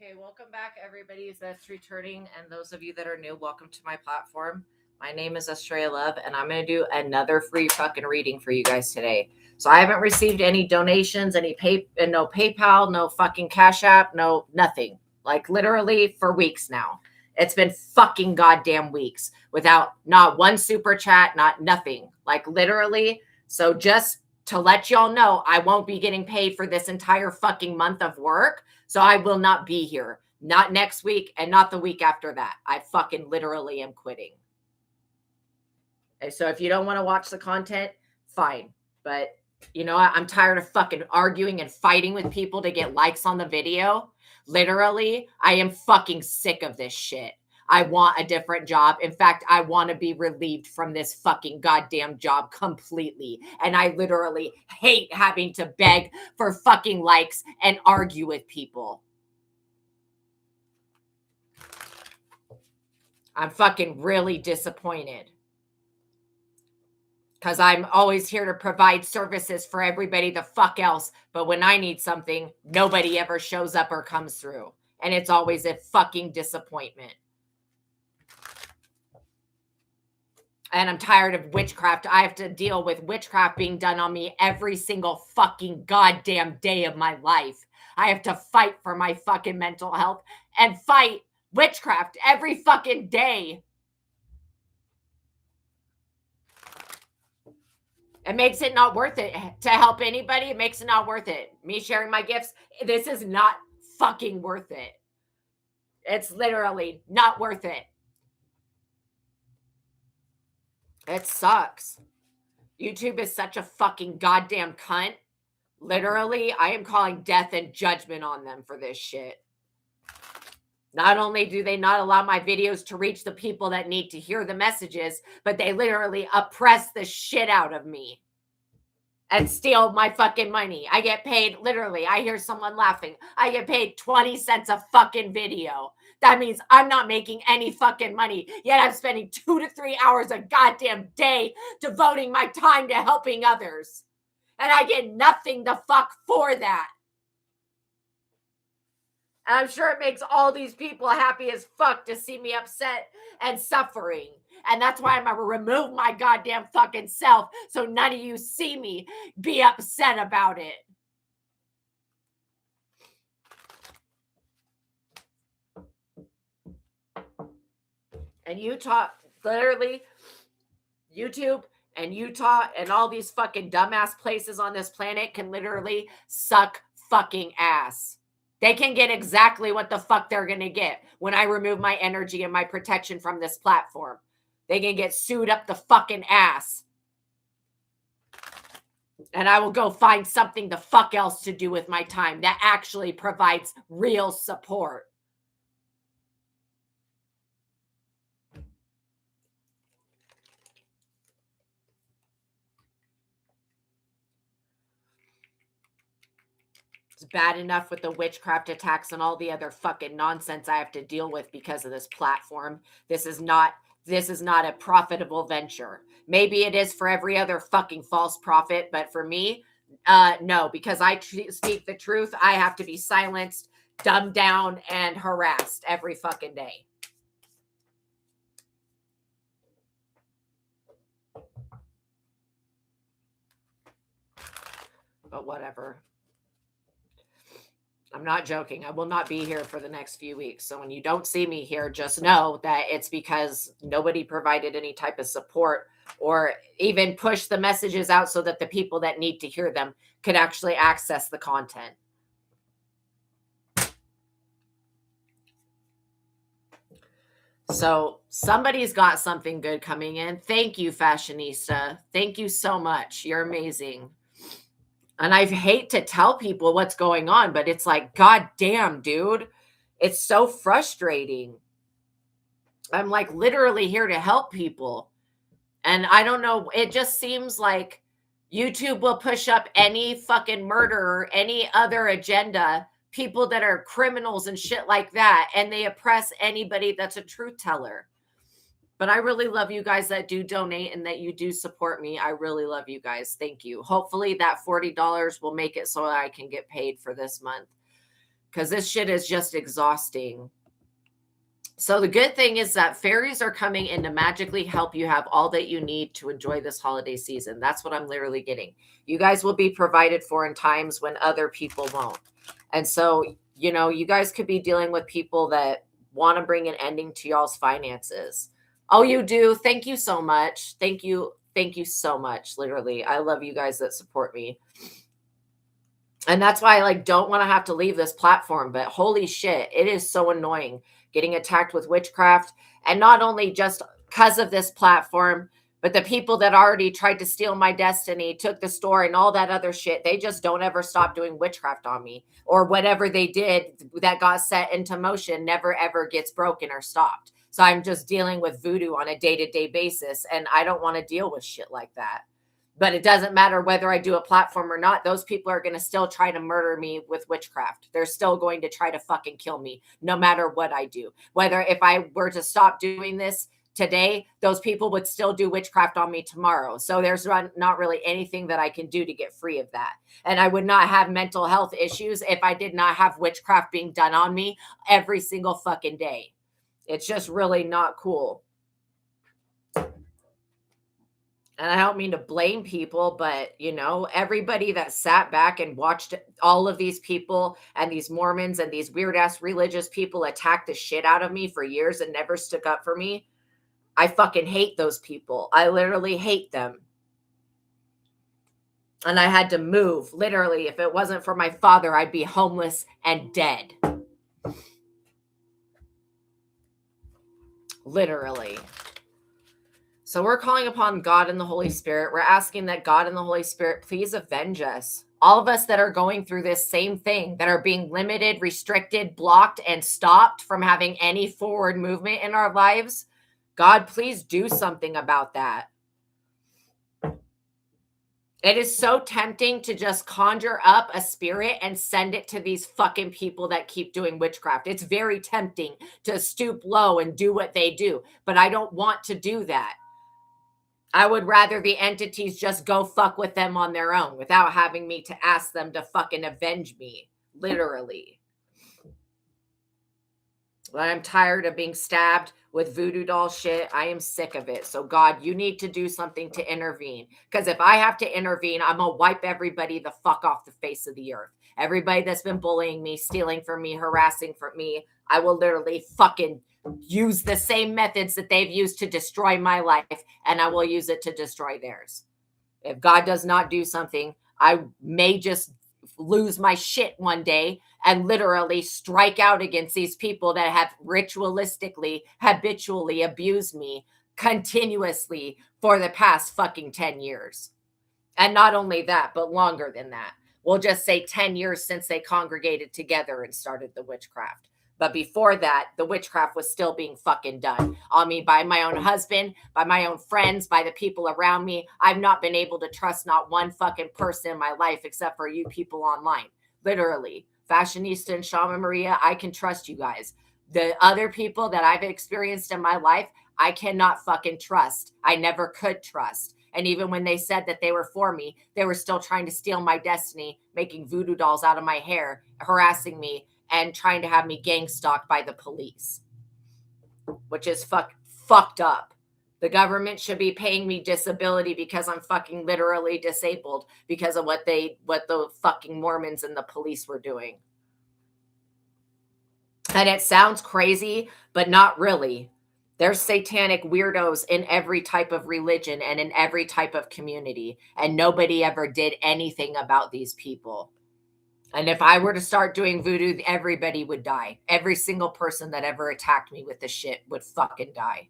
Okay, welcome back, everybody that's returning, and those of you that are new, welcome to my platform. My name is Astraea Love, and I'm going to do another free fucking reading for you guys today. So I haven't received any donations, no PayPal, no fucking Cash App, no nothing. Like literally for weeks now. It's been fucking goddamn weeks without not one super chat, not nothing. Like literally. So just to let y'all know, I won't be getting paid for this entire fucking month of work. So I will not be here. Not next week and not the week after that. I fucking literally am quitting. And so if you don't want to watch the content, fine. But you know what? I'm tired of fucking arguing and fighting with people to get likes on the video. Literally, I am fucking sick of this shit. I want a different job. In fact, I want to be relieved from this fucking goddamn job completely. And I literally hate having to beg for fucking likes and argue with people. I'm fucking really disappointed. Because I'm always here to provide services for everybody the fuck else. But when I need something, nobody ever shows up or comes through. And it's always a fucking disappointment. And I'm tired of witchcraft. I have to deal with witchcraft being done on me every single fucking goddamn day of my life. I have to fight for my fucking mental health and fight witchcraft every fucking day. It makes it not worth it to help anybody. It makes it not worth it. Me sharing my gifts, this is not fucking worth it. It's literally not worth it. It sucks. YouTube is such a fucking goddamn cunt. Literally, I am calling death and judgment on them for this shit. Not only do they not allow my videos to reach the people that need to hear the messages, but they literally oppress the shit out of me and steal my fucking money. I get paid, literally, I hear someone laughing. I get paid 20 cents a fucking video. That means I'm not making any fucking money. Yet I'm spending 2 to 3 hours a goddamn day devoting my time to helping others. And I get nothing the fuck for that. And I'm sure it makes all these people happy as fuck to see me upset and suffering. And that's why I'm going to remove my goddamn fucking self so none of you see me be upset about it. And Utah, literally, YouTube and Utah and all these fucking dumbass places on this planet can literally suck fucking ass. They can get exactly what the fuck they're going to get when I remove my energy and my protection from this platform. They can get sued up the fucking ass. And I will go find something the fuck else to do with my time that actually provides real support. It's bad enough with the witchcraft attacks and all the other fucking nonsense I have to deal with because of this platform. This is not a profitable venture. Maybe it is for every other fucking false prophet, but for me, no, because I speak the truth, I have to be silenced, dumbed down, and harassed every fucking day. But whatever. I'm not joking. I will not be here for the next few weeks. So when you don't see me here, just know that it's because nobody provided any type of support or even push the messages out so that the people that need to hear them could actually access the content. So somebody's got something good coming in. Thank you, Fashionista. Thank you so much. You're amazing. And I hate to tell people what's going on, but it's like, God damn, dude. It's so frustrating. I'm like literally here to help people. And I don't know. It just seems like YouTube will push up any fucking murderer, any other agenda, people that are criminals and shit like that. And they oppress anybody that's a truth teller. But I really love you guys that do donate and that you do support me. I really love you guys. Thank you. Hopefully that $40 will make it so I can get paid for this month. Because this shit is just exhausting. So the good thing is that fairies are coming in to magically help you have all that you need to enjoy this holiday season. That's what I'm literally getting. You guys will be provided for in times when other people won't. And so, you know, you guys could be dealing with people that want to bring an ending to y'all's finances. Oh, you do? Thank you so much. Thank you. Thank you so much. Literally. I love you guys that support me. And that's why I like don't want to have to leave this platform, but holy shit, it is so annoying getting attacked with witchcraft. And not only just because of this platform, but the people that already tried to steal my destiny, took the store and all that other shit, they just don't ever stop doing witchcraft on me. Or whatever they did that got set into motion never ever gets broken or stopped. So I'm just dealing with voodoo on a day-to-day basis. And I don't want to deal with shit like that. But it doesn't matter whether I do a platform or not. Those people are going to still try to murder me with witchcraft. They're still going to try to fucking kill me no matter what I do. Whether if I were to stop doing this today, those people would still do witchcraft on me tomorrow. So there's not really anything that I can do to get free of that. And I would not have mental health issues if I did not have witchcraft being done on me every single fucking day. It's just really not cool. And I don't mean to blame people, but you know, everybody that sat back and watched all of these people and these Mormons and these weird ass religious people attack the shit out of me for years and never stuck up for me. I fucking hate those people. I literally hate them. And I had to move. Literally, if it wasn't for my father, I'd be homeless and dead. Literally. So we're calling upon God and the Holy Spirit. We're asking that God and the Holy Spirit please avenge us. All of us that are going through this same thing, that are being limited, restricted, blocked, and stopped from having any forward movement in our lives. God, please do something about that. It is so tempting to just conjure up a spirit and send it to these fucking people that keep doing witchcraft. It's very tempting to stoop low and do what they do, but I don't want to do that. I would rather the entities just go fuck with them on their own without having me to ask them to fucking avenge me. Literally. But I'm tired of being stabbed with voodoo doll shit. I am sick of it. So God, you need to do something to intervene. Because if I have to intervene, I'm going to wipe everybody the fuck off the face of the earth. Everybody that's been bullying me, stealing from me, harassing from me, I will literally fucking use the same methods that they've used to destroy my life, and I will use it to destroy theirs. If God does not do something, I may just lose my shit one day and literally strike out against these people that have ritualistically, habitually abused me continuously for the past fucking 10 years. And not only that, but longer than that. We'll just say 10 years since they congregated together and started the witchcraft. But before that, the witchcraft was still being fucking done on me by my own husband, by my own friends, by the people around me. I've not been able to trust not one fucking person in my life except for you people online. Literally. Fashionista and Shaman Maria, I can trust you guys. The other people that I've experienced in my life, I cannot fucking trust. I never could trust. And even when they said that they were for me, they were still trying to steal my destiny, making voodoo dolls out of my hair, harassing me, and trying to have me gang stalked by the police, which is fucked up. The government should be paying me disability because I'm fucking literally disabled because of what the fucking Mormons and the police were doing. And it sounds crazy, but not really. There's satanic weirdos in every type of religion and in every type of community, and nobody ever did anything about these people. And if I were to start doing voodoo, everybody would die. Every single person that ever attacked me with this shit would fucking die.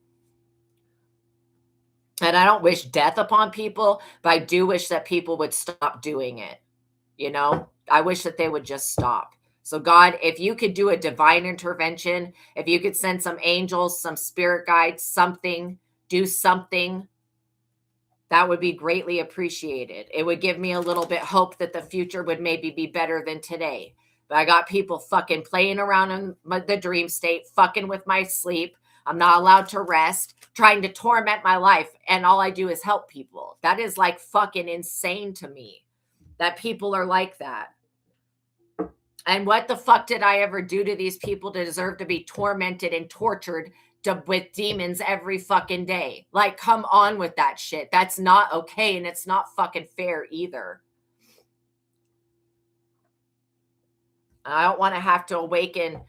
And I don't wish death upon people, but I do wish that people would stop doing it. You know, I wish that they would just stop. So God, if you could do a divine intervention, if you could send some angels, some spirit guides, something, do something, that would be greatly appreciated. It would give me a little bit hope that the future would maybe be better than today. But I got people fucking playing around in the dream state, fucking with my sleep. I'm not allowed to rest, trying to torment my life. And all I do is help people. That is like fucking insane to me that people are like that. And what the fuck did I ever do to these people to deserve to be tormented and tortured with demons every fucking day? Like, come on with that shit. That's not okay, and it's not fucking fair either. I don't want to have to awaken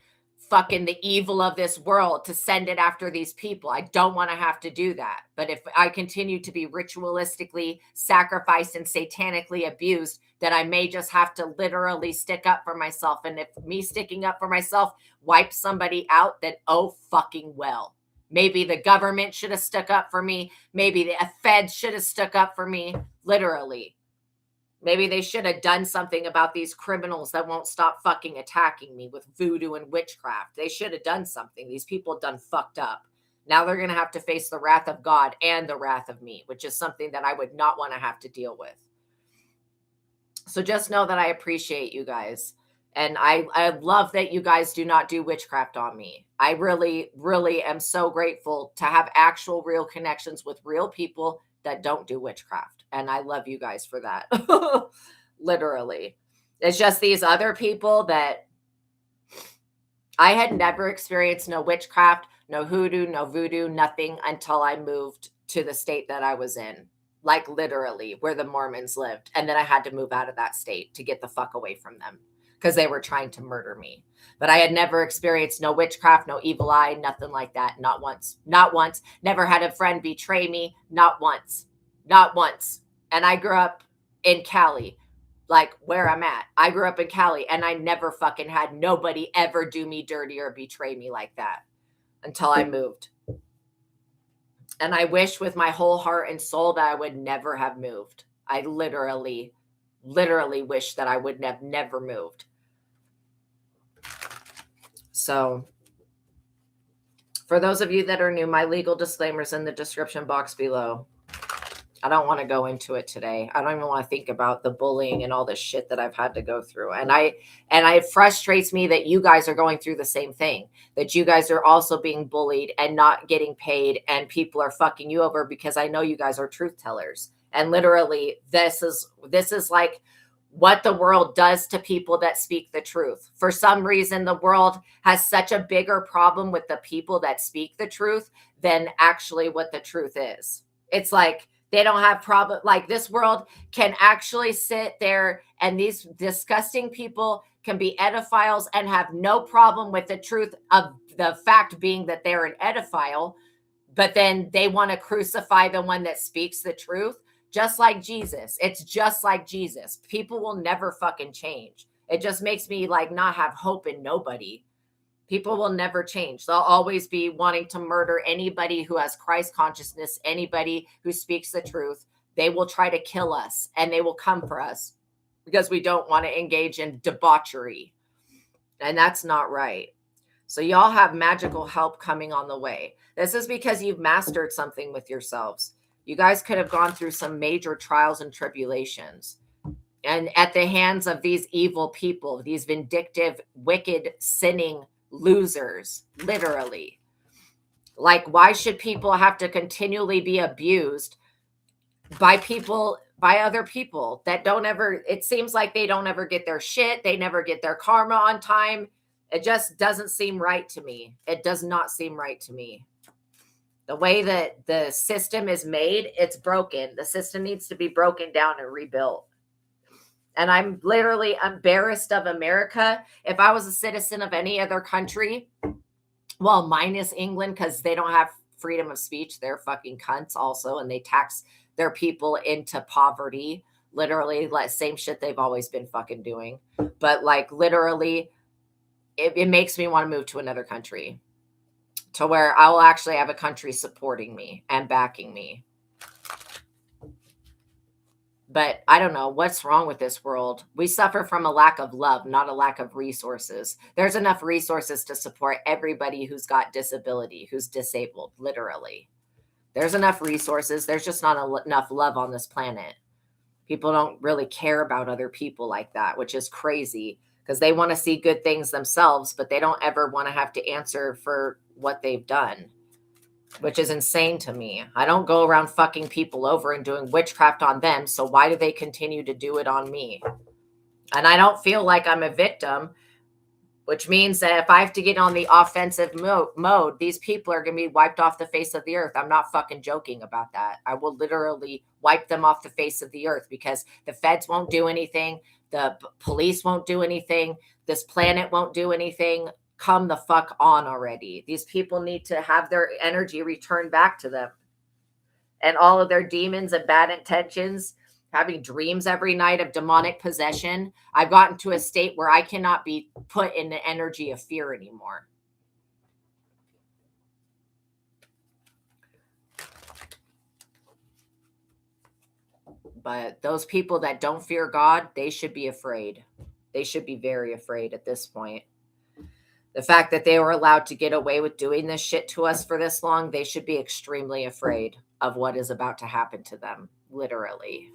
fucking the evil of this world to send it after these people. I don't want to have to do that. But if I continue to be ritualistically sacrificed and satanically abused, then I may just have to literally stick up for myself. And if me sticking up for myself wipes somebody out, then oh fucking well. Maybe the government should have stuck up for me. Maybe the feds should have stuck up for me. Literally. Maybe they should have done something about these criminals that won't stop fucking attacking me with voodoo and witchcraft. They should have done something. These people done fucked up. Now they're going to have to face the wrath of God and the wrath of me, which is something that I would not want to have to deal with. So just know that I appreciate you guys. And I love that you guys do not do witchcraft on me. I really, really am so grateful to have actual real connections with real people that don't do witchcraft. And I love you guys for that. Literally. It's just these other people that I had never experienced no witchcraft, no hoodoo, no voodoo, nothing until I moved to the state that I was in. Like literally where the Mormons lived. And then I had to move out of that state to get the fuck away from them because they were trying to murder me. But I had never experienced no witchcraft, no evil eye, nothing like that. Not once. Not once. Never had a friend betray me. Not once. Not once. And I grew up in Cali, like where I'm at. I grew up in Cali and I never fucking had nobody ever do me dirty or betray me like that until I moved. And I wish with my whole heart and soul that I would never have moved. I literally wish that I would have never moved. So for those of you that are new, my legal disclaimer's in the description box below. I don't want to go into it today. I don't even want to think about the bullying and all this shit that I've had to go through. And it frustrates me that you guys are going through the same thing, that you guys are also being bullied and not getting paid and people are fucking you over because I know you guys are truth tellers. And literally this is like what the world does to people that speak the truth. For some reason, the world has such a bigger problem with the people that speak the truth than actually what the truth is. It's like, they don't have problem. Like this world can actually sit there and these disgusting people can be ediphiles and have no problem with the truth of the fact being that they're an edophile. But then they want to crucify the one that speaks the truth, just like Jesus. It's just like Jesus. People will never fucking change. It just makes me like not have hope in nobody. People will never change. They'll always be wanting to murder anybody who has Christ consciousness, anybody who speaks the truth. They will try to kill us, and they will come for us because we don't want to engage in debauchery. And that's not right. So y'all have magical help coming on the way. This is because you've mastered something with yourselves. You guys could have gone through some major trials and tribulations. And at the hands of these evil people, these vindictive, wicked, sinning losers, literally. Like, why should people have to continually be abused by other people that don't ever, it seems like they don't ever get their shit. They never get their karma on time. It just doesn't seem right to me. It does not seem right to me. The way that the system is made, it's broken. The system needs to be broken down and rebuilt. And I'm literally embarrassed of America. If I was a citizen of any other country, well, minus England, because they don't have freedom of speech. They're fucking cunts also, and they tax their people into poverty. Literally, like same shit they've always been fucking doing. But like literally, it makes me want to move to another country to where I will actually have a country supporting me and backing me. But I don't know what's wrong with this world. We suffer from a lack of love, not a lack of resources. There's enough resources to support everybody who's got disability, who's disabled, literally. There's enough resources. There's just not enough love on this planet. People don't really care about other people like that, which is crazy because they want to see good things themselves, but they don't ever want to have to answer for what they've done, which is insane to me. I don't go around fucking people over and doing witchcraft on them. So why do they continue to do it on me? And I don't feel like I'm a victim, which means that if I have to get on the offensive mode, these people are going to be wiped off the face of the earth. I'm not fucking joking about that. I will literally wipe them off the face of the earth because the feds won't do anything. The police won't do anything. This planet won't do anything. Come the fuck on already. These people need to have their energy returned back to them. And all of their demons and bad intentions, having dreams every night of demonic possession. I've gotten to a state where I cannot be put in the energy of fear anymore. But those people that don't fear God, they should be afraid. They should be very afraid at this point. The fact that they were allowed to get away with doing this shit to us for this long, they should be extremely afraid of what is about to happen to them, literally.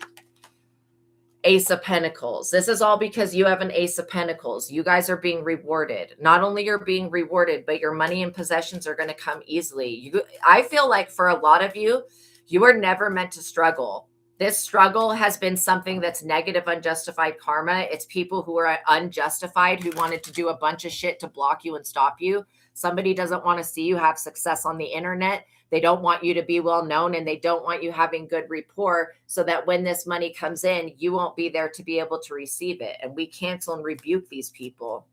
Ace of Pentacles. This is all because you have an Ace of Pentacles. You guys are being rewarded. Not only you're being rewarded, but your money and possessions are going to come easily. I feel like for a lot of you, you were never meant to struggle. This struggle has been something that's negative, unjustified karma. It's people who are unjustified, who wanted to do a bunch of shit to block you and stop you. Somebody doesn't want to see you have success on the internet. They don't want you to be well known, and they don't want you having good rapport so that when this money comes in, you won't be there to be able to receive it. And we cancel and rebuke these people.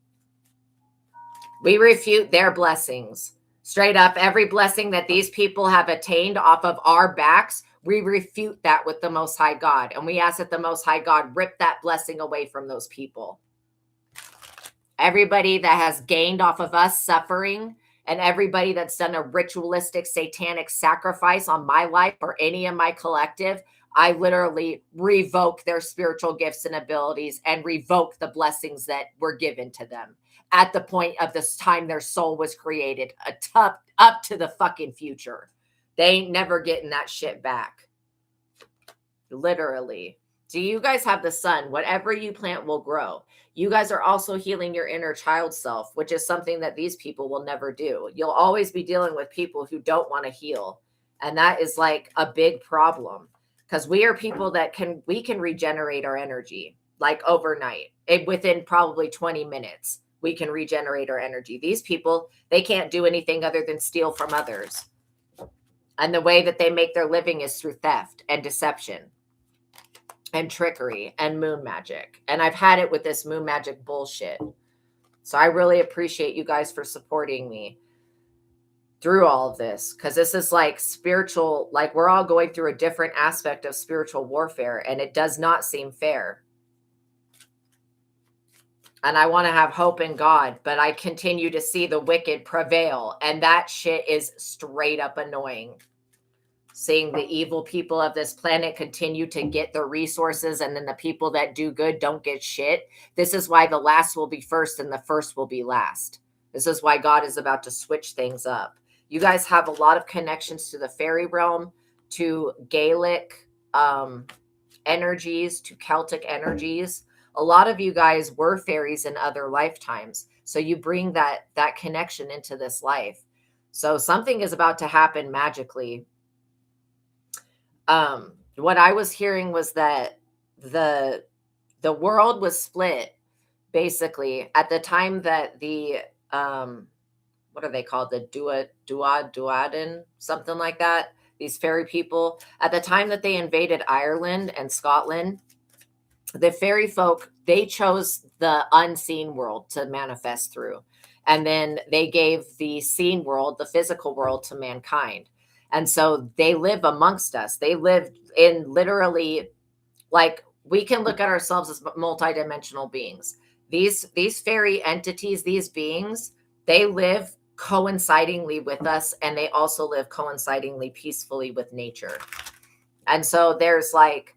We refute their blessings. Straight up, every blessing that these people have attained off of our backs, we refute that with the Most High God. And we ask that the Most High God rip that blessing away from those people. Everybody that has gained off of us suffering, and everybody that's done a ritualistic satanic sacrifice on my life or any of my collective, I literally revoke their spiritual gifts and abilities and revoke the blessings that were given to them at the point of this time their soul was created, up to the fucking future. They ain't never getting that shit back. Literally. So you guys have the sun. Whatever you plant will grow. You guys are also healing your inner child self, which is something that these people will never do. You'll always be dealing with people who don't want to heal. And that is like a big problem because we are people that we can regenerate our energy like overnight. Within probably 20 minutes, we can regenerate our energy. These people, they can't do anything other than steal from others. And the way that they make their living is through theft and deception and trickery and moon magic. And I've had it with this moon magic bullshit. So I really appreciate you guys for supporting me through all of this, because this is like spiritual, like we're all going through a different aspect of spiritual warfare, and it does not seem fair. And I want to have hope in God, but I continue to see the wicked prevail, and that shit is straight up annoying. seeing the evil people of this planet continue to get the resources, and then the people that do good don't get shit. This is why the last will be first and the first will be last. This is why God is about to switch things up. You guys have a lot of connections to the fairy realm, to Gaelic energies, to Celtic energies. A lot of you guys were fairies in other lifetimes, so you bring that connection into this life. So something is about to happen magically. What I was hearing was that the world was split basically at the time that the what are they called, the Duadan, something like that, these fairy people, at the time that they invaded Ireland and Scotland, the fairy folk, they chose the unseen world to manifest through, and then they gave the seen world, the physical world, to mankind. And so they live amongst us. They live in literally, like, we can look at ourselves as multidimensional beings. These fairy entities, these beings, they live coincidingly with us, and they also live coincidingly peacefully with nature. And so there's like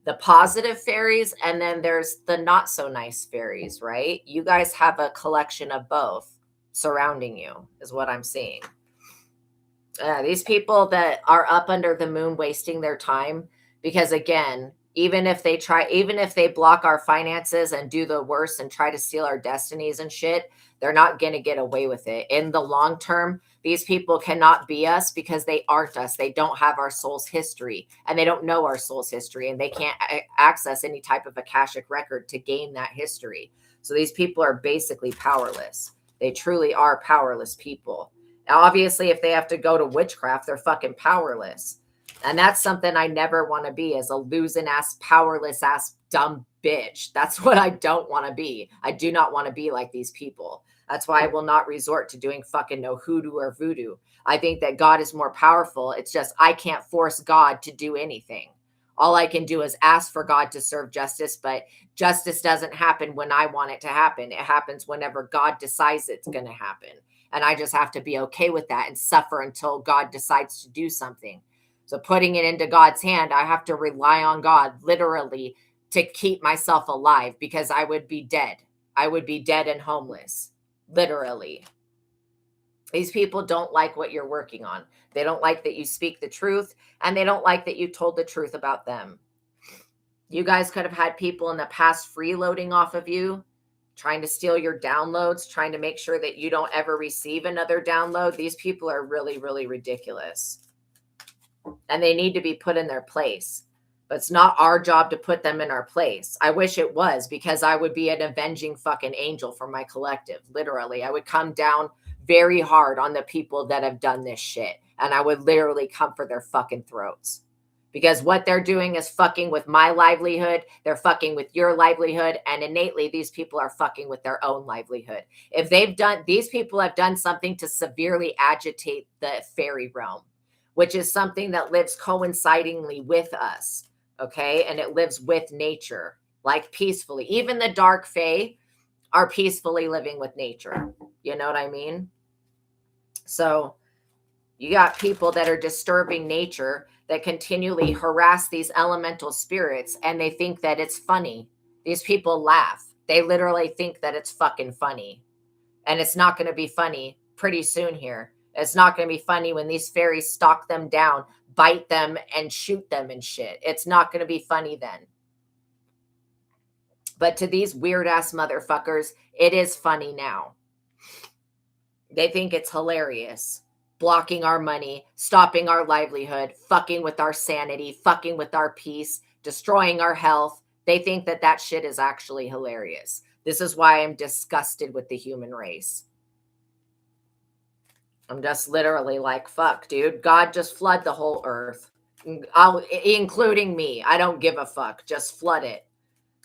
the positive fairies, and then there's the not so nice fairies, right? You guys have a collection of both surrounding you, is what I'm seeing. These people that are up under the moon wasting their time, because again, even if they block our finances and do the worst and try to steal our destinies and shit, they're not going to get away with it. In the long term, these people cannot be us because they aren't us. They don't have our soul's history, and they don't know our soul's history, and they can't access any type of Akashic record to gain that history. So these people are basically powerless. They truly are powerless people. Now, obviously, if they have to go to witchcraft, they're fucking powerless. And that's something I never want to be, as a losing ass, powerless ass, dumb bitch. That's what I don't want to be. I do not want to be like these people. That's why I will not resort to doing fucking no hoodoo or voodoo. I think that God is more powerful. It's just I can't force God to do anything. All I can do is ask for God to serve justice, but justice doesn't happen when I want it to happen. It happens whenever God decides it's going to happen. And I just have to be okay with that and suffer until God decides to do something. So putting it into God's hand, I have to rely on God literally to keep myself alive, because I would be dead. I would be dead and homeless, literally. These people don't like what you're working on. They don't like that you speak the truth, and they don't like that you told the truth about them. You guys could have had people in the past freeloading off of you, trying to steal your downloads, trying to make sure that you don't ever receive another download. These people are really, really ridiculous. And they need to be put in their place. But it's not our job to put them in our place. I wish it was, because I would be an avenging fucking angel for my collective. Literally, I would come down very hard on the people that have done this shit. And I would literally come for their fucking throats. Because what they're doing is fucking with my livelihood. They're fucking with your livelihood. And innately, these people are fucking with their own livelihood. If these people have done something to severely agitate the fairy realm, which is something that lives coincidingly with us, okay? And it lives with nature, like peacefully. Even the dark fae are peacefully living with nature. You know what I mean? So you got people that are disturbing nature, that continually harass these elemental spirits, and they think that it's funny. These people laugh. They literally think that it's fucking funny. And it's not going to be funny pretty soon here. It's not going to be funny when these fairies stalk them down, bite them, and shoot them and shit. It's not going to be funny then. But to these weird ass motherfuckers, it is funny now. They think it's hilarious. Blocking our money, stopping our livelihood, fucking with our sanity, fucking with our peace, destroying our health. They think that that shit is actually hilarious. This is why I'm disgusted with the human race. I'm just literally like, fuck, dude. God, just flood the whole earth, including me. I don't give a fuck. Just flood it.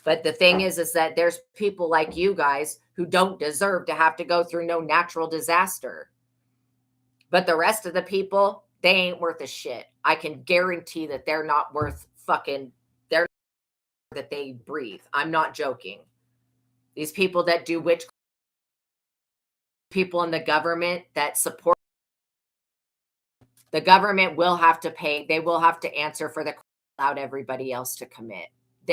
But the thing is that there's people like you guys who don't deserve to have to go through no natural disaster. But the rest of the people, they ain't worth a shit. I can guarantee that they're not worth fucking, they're that they breathe. I'm not joking. These people that do witchcraft, people in the government that support, The government will have to pay. They will have to answer for the allowed everybody else to commit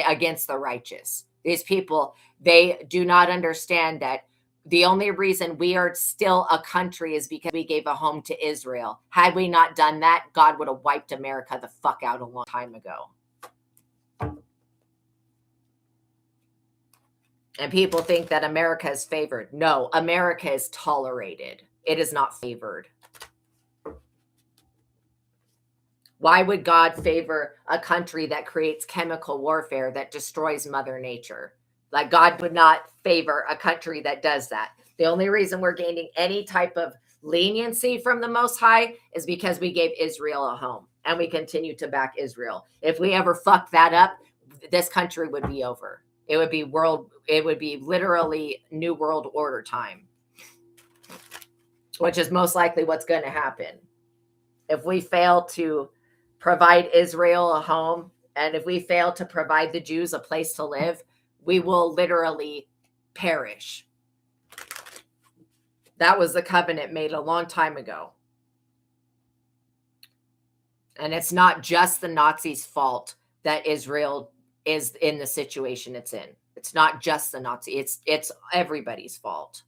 against the righteous. These people, they do not understand that the only reason we are still a country is because we gave a home to Israel. Had we not done that, God would have wiped America the fuck out a long time ago. And people think that America is favored. No, America is tolerated. It is not favored. Why would God favor a country that creates chemical warfare that destroys Mother Nature? Like, God would not favor a country that does that. The only reason we're gaining any type of leniency from the Most High is because we gave Israel a home and we continue to back Israel. If we ever fuck that up, this country would be over. It would be literally New World Order time, which is most likely what's going to happen. If we fail to provide Israel a home, and if we fail to provide the Jews a place to live, we will literally perish. That was the covenant made a long time ago. And it's not just the Nazis' fault that Israel is in the situation it's in. It's not just the Nazi. It's everybody's fault.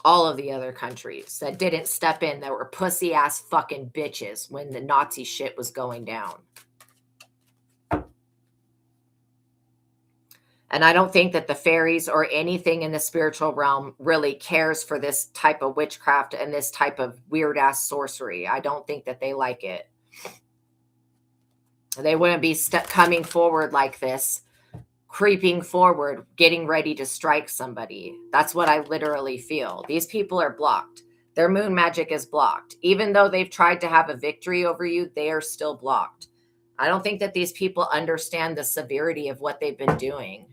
All of the other countries that didn't step in, that were pussy ass fucking bitches when the Nazi shit was going down. And I don't think that the fairies or anything in the spiritual realm really cares for this type of witchcraft and this type of weird ass sorcery. I don't think that they like it. They wouldn't be coming forward like this, creeping forward, getting ready to strike somebody. That's what I literally feel. These people are blocked. Their moon magic is blocked. Even though they've tried to have a victory over you, they are still blocked. I don't think that these people understand the severity of what they've been doing.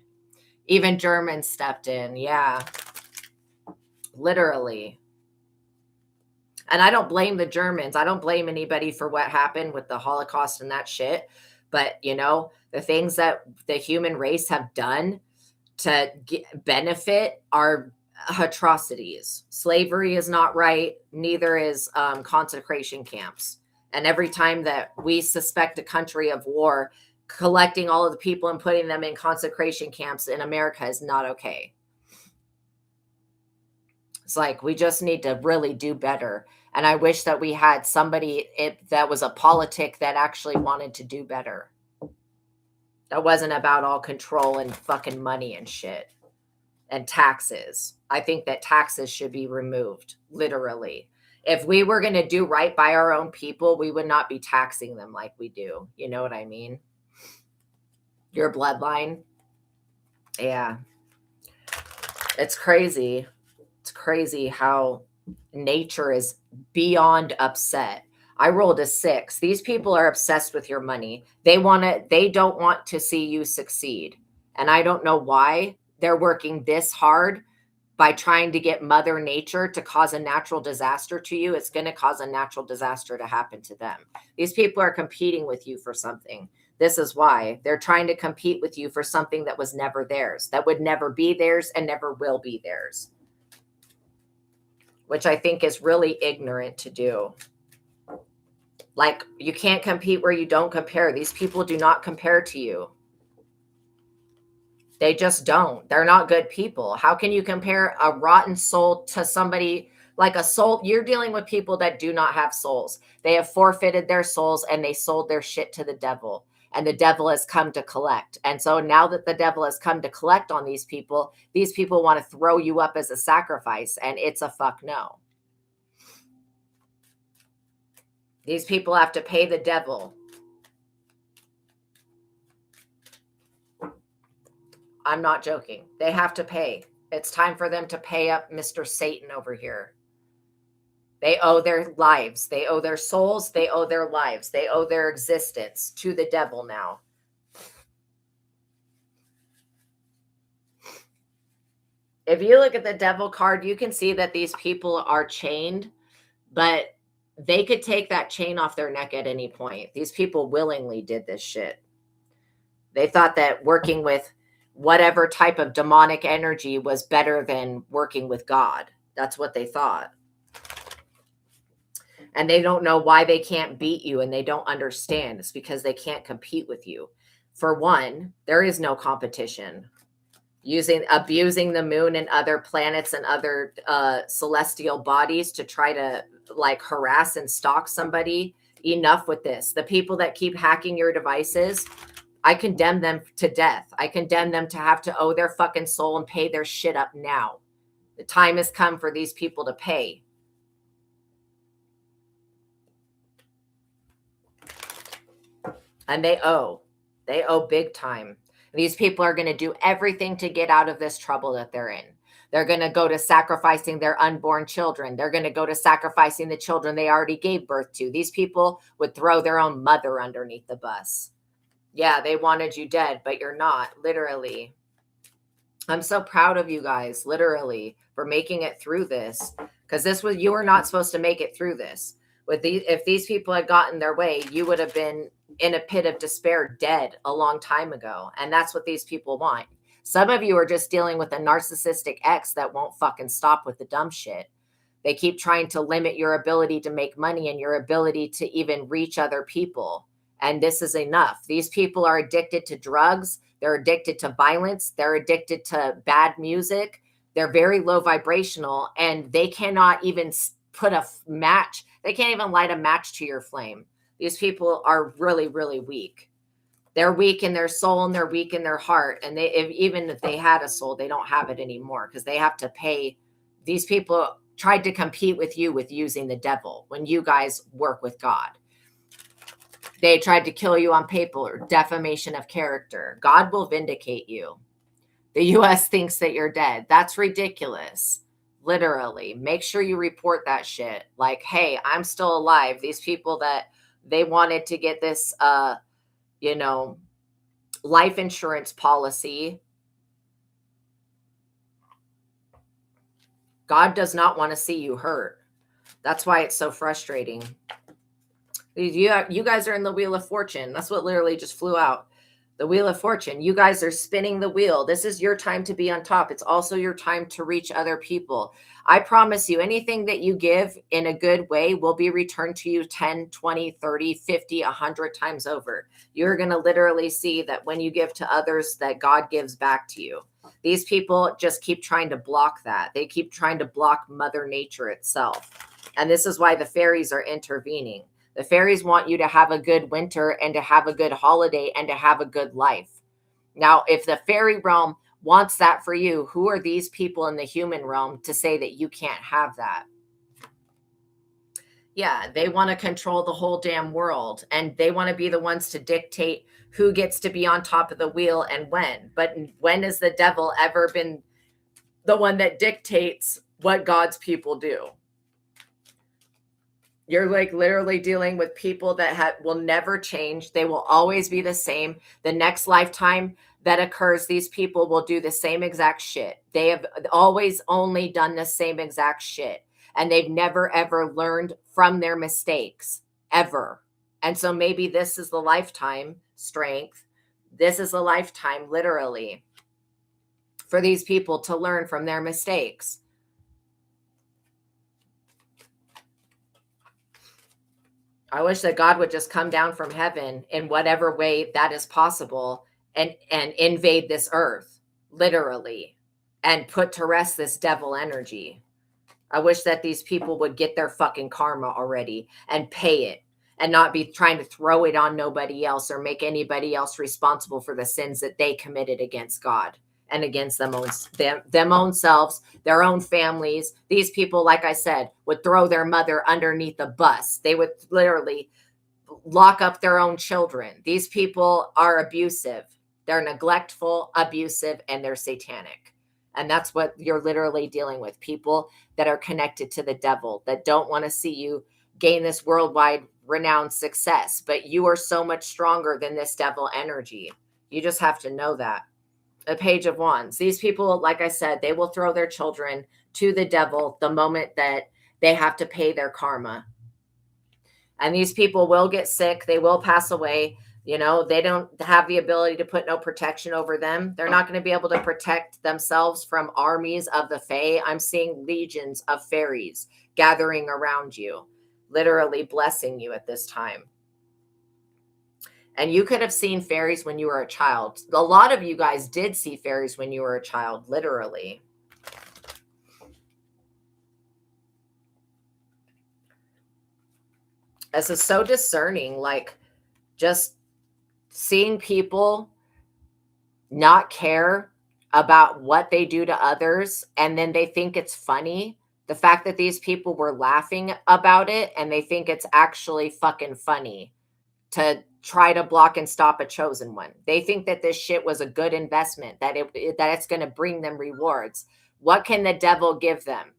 Even Germans stepped in. Yeah. Literally. And I don't blame the Germans. I don't blame anybody for what happened with the Holocaust and that shit. But, you know, the things that the human race have done to benefit are atrocities. Slavery is not right. Neither is concentration camps. And every time that we suspect a country of war, collecting all of the people and putting them in concentration camps in America is not okay. It's like, we just need to really do better. And I wish that we had somebody that was a politic that actually wanted to do better. That wasn't about all control and fucking money and shit and taxes. I think that taxes should be removed, literally. If we were going to do right by our own people, we would not be taxing them like we do. You know what I mean? Your bloodline. Yeah. It's crazy. It's crazy how nature is beyond upset. I rolled a 6. These people are obsessed with your money. They don't want to see you succeed. And I don't know why they're working this hard by trying to get Mother Nature to cause a natural disaster to you. It's going to cause a natural disaster to happen to them. These people are competing with you for something. This is why they're trying to compete with you for something that was never theirs, that would never be theirs and never will be theirs, which I think is really ignorant to do. Like, you can't compete where you don't compare. These people do not compare to you. They just don't. They're not good people. How can you compare a rotten soul to somebody like a soul? You're dealing with people that do not have souls. They have forfeited their souls and they sold their shit to the devil. And the devil has come to collect. And so now that the devil has come to collect on these people want to throw you up as a sacrifice. And it's a fuck no. These people have to pay the devil. I'm not joking. They have to pay. It's time for them to pay up Mr. Satan over here. They owe their lives. They owe their souls. They owe their lives. They owe their existence to the devil now. If you look at the devil card, you can see that these people are chained, but they could take that chain off their neck at any point. These people willingly did this shit. They thought that working with whatever type of demonic energy was better than working with God. That's what they thought. And they don't know why they can't beat you, and they don't understand. It's because they can't compete with you. For one, there is no competition. Abusing the moon and other planets and other celestial bodies to try to like harass and stalk somebody. Enough with this. The people that keep hacking your devices, I condemn them to death. I condemn them to have to owe their fucking soul and pay their shit up now. The time has come for these people to pay. And they owe big time. These people are going to do everything to get out of this trouble that they're in. They're going to go to sacrificing their unborn children. They're going to go to sacrificing the children they already gave birth to. These people would throw their own mother underneath the bus. Yeah, they wanted you dead, but you're not, literally. I'm so proud of you guys, literally, for making it through this. Because you were not supposed to make it through this. If these people had gotten their way, you would have been in a pit of despair, dead a long time ago. And that's what these people want. Some of you are just dealing with a narcissistic ex that won't fucking stop with the dumb shit. They keep trying to limit your ability to make money and your ability to even reach other people. And this is enough. These people are addicted to drugs. They're addicted to violence. They're addicted to bad music. They're very low vibrational, and they cannot even put a match. They can't even light a match to your flame. These people are really, really weak. They're weak in their soul and they're weak in their heart. And even if they had a soul, they don't have it anymore because they have to pay. These people tried to compete with you with using the devil when you guys work with God. They tried to kill you on paper, defamation of character. God will vindicate you. The U.S. thinks that you're dead. That's ridiculous. Literally. Make sure you report that shit. Like, hey, I'm still alive. These people that they wanted to get this, life insurance policy. God does not want to see you hurt. That's why it's so frustrating. You guys are in the Wheel of Fortune. That's what literally just flew out. The Wheel of Fortune. You guys are spinning the wheel. This is your time to be on top. It's also your time to reach other people. I promise you, anything that you give in a good way will be returned to you 10, 20, 30, 50, 100 times over. You're going to literally see that when you give to others, that God gives back to you. These people just keep trying to block that. They keep trying to block Mother Nature itself. And this is why the fairies are intervening. The fairies want you to have a good winter and to have a good holiday and to have a good life. Now, if the fairy realm wants that for you, who are these people in the human realm to say that you can't have that? Yeah, they want to control the whole damn world, and they want to be the ones to dictate who gets to be on top of the wheel and when. But when has the devil ever been the one that dictates what God's people do? You're like literally dealing with people that will never change. They will always be the same. The next lifetime that occurs, these people will do the same exact shit. They have always only done the same exact shit. And they've never, ever learned from their mistakes, ever. And so maybe this is the lifetime strength. This is a lifetime, literally, for these people to learn from their mistakes. I wish that God would just come down from heaven in whatever way that is possible and invade this earth, literally, and put to rest this devil energy. I wish that these people would get their fucking karma already and pay it and not be trying to throw it on nobody else or make anybody else responsible for the sins that they committed against God and against them own selves, their own families. These people, like I said, would throw their mother underneath the bus. They would literally lock up their own children. These people are abusive. They're neglectful, abusive, and they're satanic. And that's what you're literally dealing with. People that are connected to the devil, that don't want to see you gain this worldwide renowned success. But you are so much stronger than this devil energy. You just have to know that. A Page of Wands. These people, like I said, they will throw their children to the devil the moment that they have to pay their karma. And these people will get sick. They will pass away. You know, they don't have the ability to put no protection over them. They're not going to be able to protect themselves from armies of the Fae. I'm seeing legions of fairies gathering around you. literally blessing you at this time. And you could have seen fairies when you were a child. A lot of you guys did see fairies when you were a child, literally. This is so discerning, like just seeing people not care about what they do to others, and then they think it's funny. The fact that these people were laughing about it and they think it's actually fucking funny to try to block and stop a chosen one. They think that this shit was a good investment, that it's going to bring them rewards. What can the devil give them?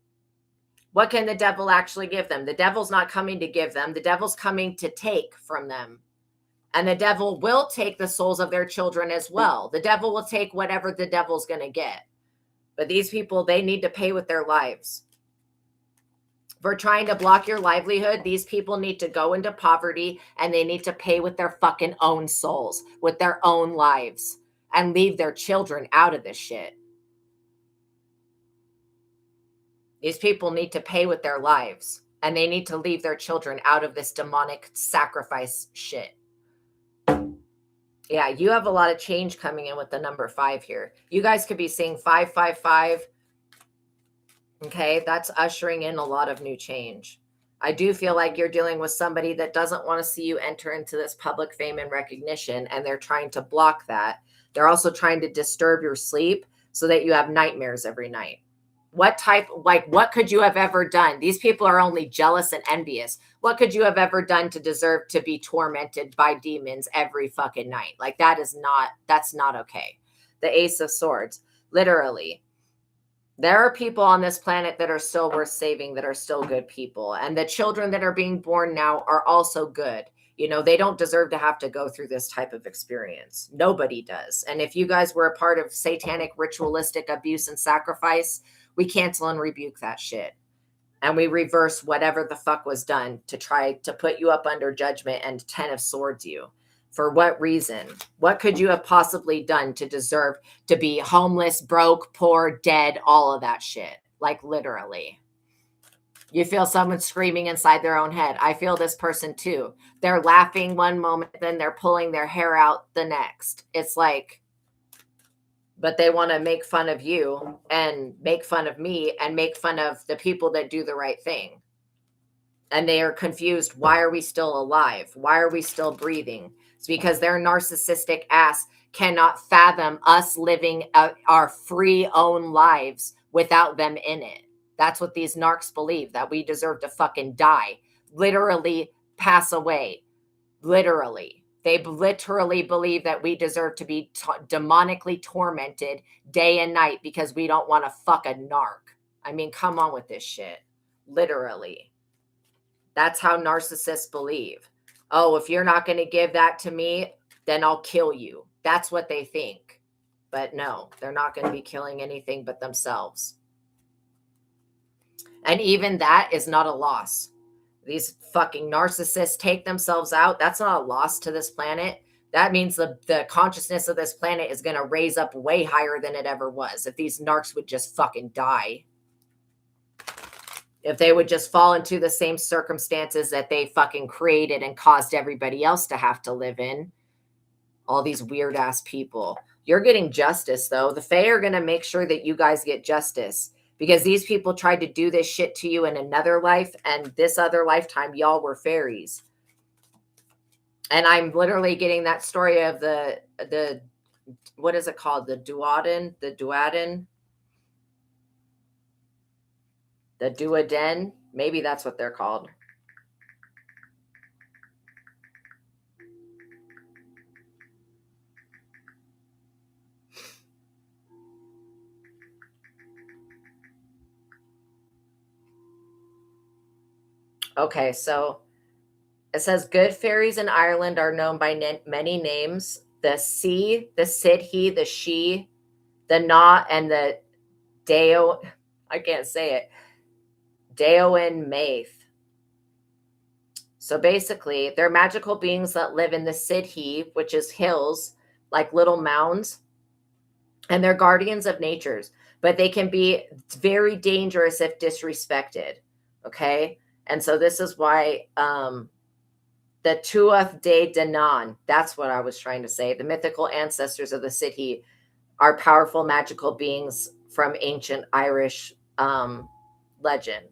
What can the devil actually give them? The devil's not coming to give them. The devil's coming to take from them. And the devil will take the souls of their children as well. The devil will take whatever the devil's going to get. But these people, they need to pay with their lives. For trying to block your livelihood, these people need to go into poverty and they need to pay with their fucking own souls, with their own lives, and leave their children out of this shit. These people need to pay with their lives, and they need to leave their children out of this demonic sacrifice shit. Yeah, you have a lot of change coming in with the number 5 here. You guys could be seeing 555. Okay, that's ushering in a lot of new change. I do feel like you're dealing with somebody that doesn't want to see you enter into this public fame and recognition, and they're trying to block that. They're also trying to disturb your sleep so that you have nightmares every night. What could you have ever done? These people are only jealous and envious. What could you have ever done to deserve to be tormented by demons every fucking night? Like, that's not okay. The Ace of Swords, literally. There are people on this planet that are still worth saving, that are still good people. And the children that are being born now are also good. You know, they don't deserve to have to go through this type of experience. Nobody does. And if you guys were a part of satanic ritualistic abuse and sacrifice, we cancel and rebuke that shit. And we reverse whatever the fuck was done to try to put you up under judgment and 10 of Swords you. For what reason? What could you have possibly done to deserve to be homeless, broke, poor, dead, all of that shit? Like, literally. You feel someone screaming inside their own head. I feel this person too. They're laughing one moment, then they're pulling their hair out the next. It's like, but they want to make fun of you and make fun of me and make fun of the people that do the right thing. And they are confused. Why are we still alive? Why are we still breathing? It's because their narcissistic ass cannot fathom us living our free own lives without them in it. That's what these narcs believe, that we deserve to fucking die. Literally pass away. Literally. They literally believe that we deserve to be demonically tormented day and night because we don't want to fuck a narc. I mean, come on with this shit. Literally. That's how narcissists believe. Oh, if you're not going to give that to me, then I'll kill you. That's what they think. But no, they're not going to be killing anything but themselves. And even that is not a loss. These fucking narcissists take themselves out. That's not a loss to this planet. That means the consciousness of this planet is going to raise up way higher than it ever was. If these narcs would just fucking die. If they would just fall into the same circumstances that they fucking created and caused everybody else to have to live in. All these weird ass people. You're getting justice though. The Fae are going to make sure that you guys get justice. Because these people tried to do this shit to you in another life. And this other lifetime, y'all were fairies. And I'm literally getting that story of the what is it called? The duoden. Maybe that's what they're called. Okay, so it says good fairies in Ireland are known by many names. The Sea, the Sidhe, the She, the Na, and the Deo. I can't say it. Deoin Maith. So basically, they're magical beings that live in the Sidhe, which is hills, like little mounds. And they're guardians of natures. But they can be very dangerous if disrespected. Okay? And so this is why the Tuath de Danann, that's what I was trying to say. The mythical ancestors of the city are powerful magical beings from ancient Irish legend.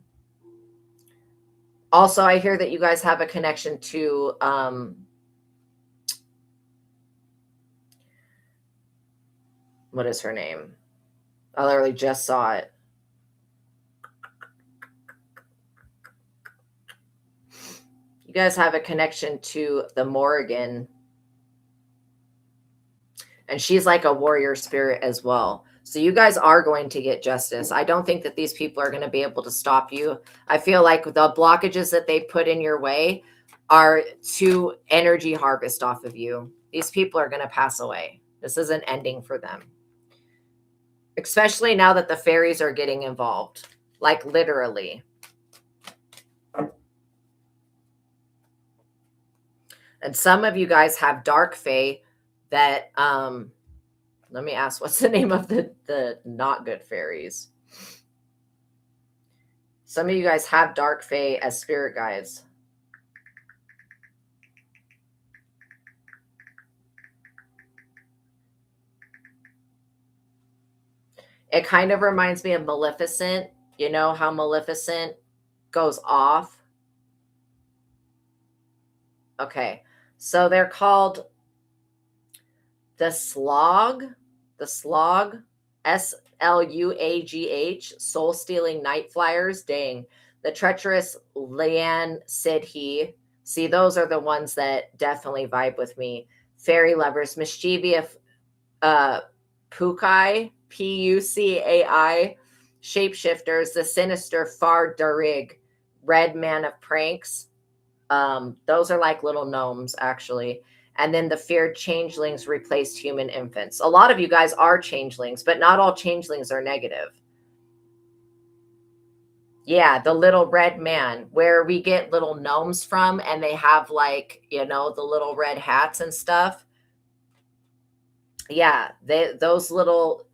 Also, I hear that you guys have a connection to what is her name? I literally just saw it. You guys have a connection to the Morrigan. And she's like a warrior spirit as well. So you guys are going to get justice. I don't think that these people are going to be able to stop you. I feel like the blockages that they put in your way are to energy harvest off of you. These people are going to pass away. This is an ending for them. Especially now that the fairies are getting involved. Like literally. And some of you guys have dark fae that let me ask, what's the name of the not good fairies? Some of you guys have dark fae as spirit guides. It kind of reminds me of Maleficent. You know how Maleficent goes off? Okay. So they're called the Slog, Sluagh, soul-stealing night flyers. Dang. The treacherous Leanne Sidhe. See, those are the ones that definitely vibe with me. Fairy lovers, mischievous Pucai, Pucai, shapeshifters, the sinister Far Darig, red man of pranks. Those are like little gnomes, actually. And then the feared changelings replaced human infants. A lot of you guys are changelings, but not all changelings are negative. Yeah, the little red man, where we get little gnomes from, and they have like, you know, the little red hats and stuff. Yeah, those little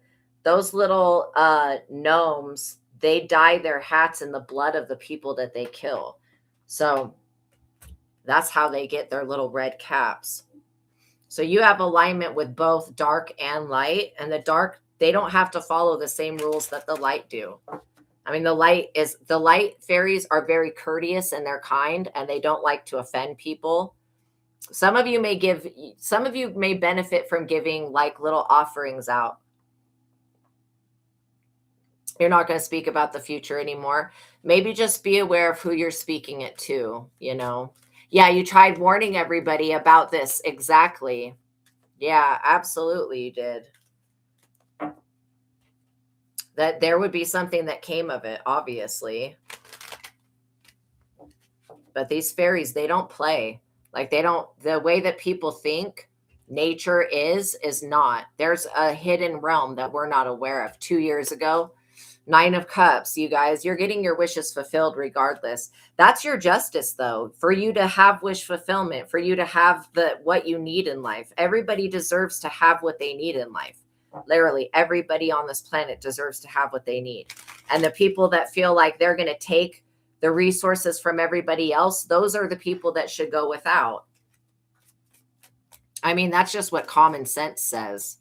gnomes, they dye their hats in the blood of the people that they kill. So that's how they get their little red caps. So you have alignment with both dark and light, and the dark, they don't have to follow the same rules that the light do. I mean, the light fairies are very courteous and they're kind, and they don't like to offend people. Some of you may benefit from giving like little offerings out. You're not going to speak about the future anymore. Maybe just be aware of who you're speaking it to, you know. Yeah, you tried warning everybody about this. Exactly. Yeah, absolutely you did. That there would be something that came of it, obviously. But these fairies, they don't play. Like the way that people think nature is not. There's a hidden realm that we're not aware of. 2 years ago, 9 of Cups, you guys, you're getting your wishes fulfilled regardless. That's your justice, though, for you to have wish fulfillment, for you to have what you need in life. Everybody deserves to have what they need in life. Literally, everybody on this planet deserves to have what they need. And the people that feel like they're going to take the resources from everybody else, those are the people that should go without. I mean, that's just what common sense says.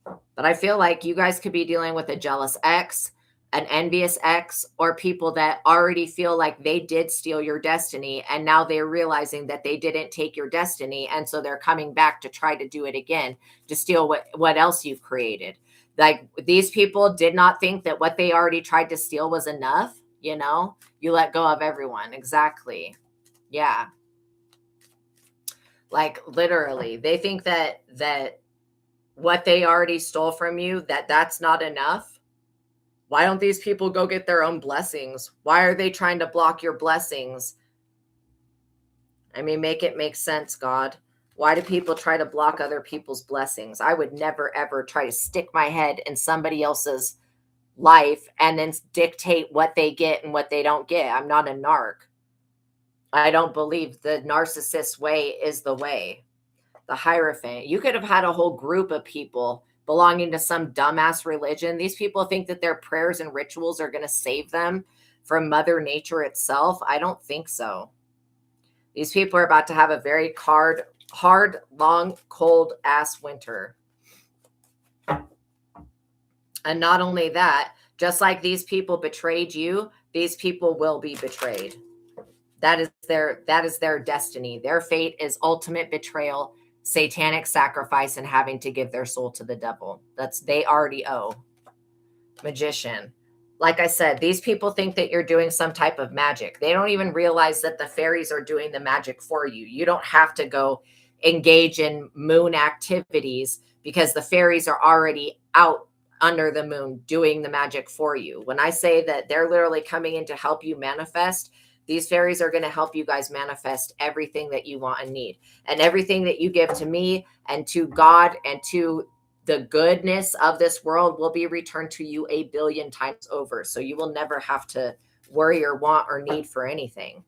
But I feel like you guys could be dealing with a jealous ex, an envious ex, or people that already feel like they did steal your destiny, and now they're realizing that they didn't take your destiny, and so they're coming back to try to do it again, to steal what else you've created. Like, these people did not think that what they already tried to steal was enough. You know, you let go of everyone. Exactly. Yeah. Like, literally, they think that what they already stole from you, that's not enough. Why don't these people go get their own blessings? Why are they trying to block your blessings? I mean, make it make sense, God. Why do people try to block other people's blessings? I would never, ever try to stick my head in somebody else's life and then dictate what they get and what they don't get. I'm not a narc. I don't believe the narcissist way is the way. The Hierophant. You could have had a whole group of people belonging to some dumbass religion. These people think that their prayers and rituals are going to save them from Mother Nature itself? I don't think so. These people are about to have a very hard, long, cold ass winter. And not only that, just like these people betrayed you, these people will be betrayed. That is their destiny. Their fate is ultimate betrayal, satanic sacrifice, and having to give their soul to the devil. They already owe. Magician. Like I said, these people think that you're doing some type of magic. They don't even realize that the fairies are doing the magic for you. You don't have to go engage in moon activities because the fairies are already out under the moon doing the magic for you. When I say that they're literally coming in to help you manifest, these fairies are going to help you guys manifest everything that you want and need. And everything that you give to me and to God and to the goodness of this world will be returned to you 1 billion times over. So you will never have to worry or want or need for anything.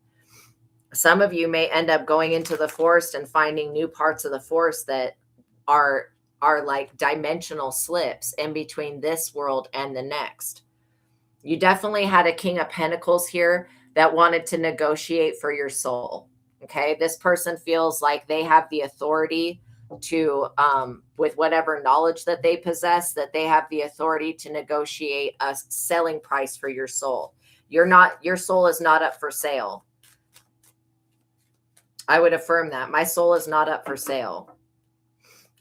Some of you may end up going into the forest and finding new parts of the forest that are like dimensional slips in between this world and the next. You definitely had a King of Pentacles here that wanted to negotiate for your soul. Okay. This person feels like they have the authority to, with whatever knowledge that they possess, that they have the authority to negotiate a selling price for your soul. Your soul is not up for sale. I would affirm that my soul is not up for sale.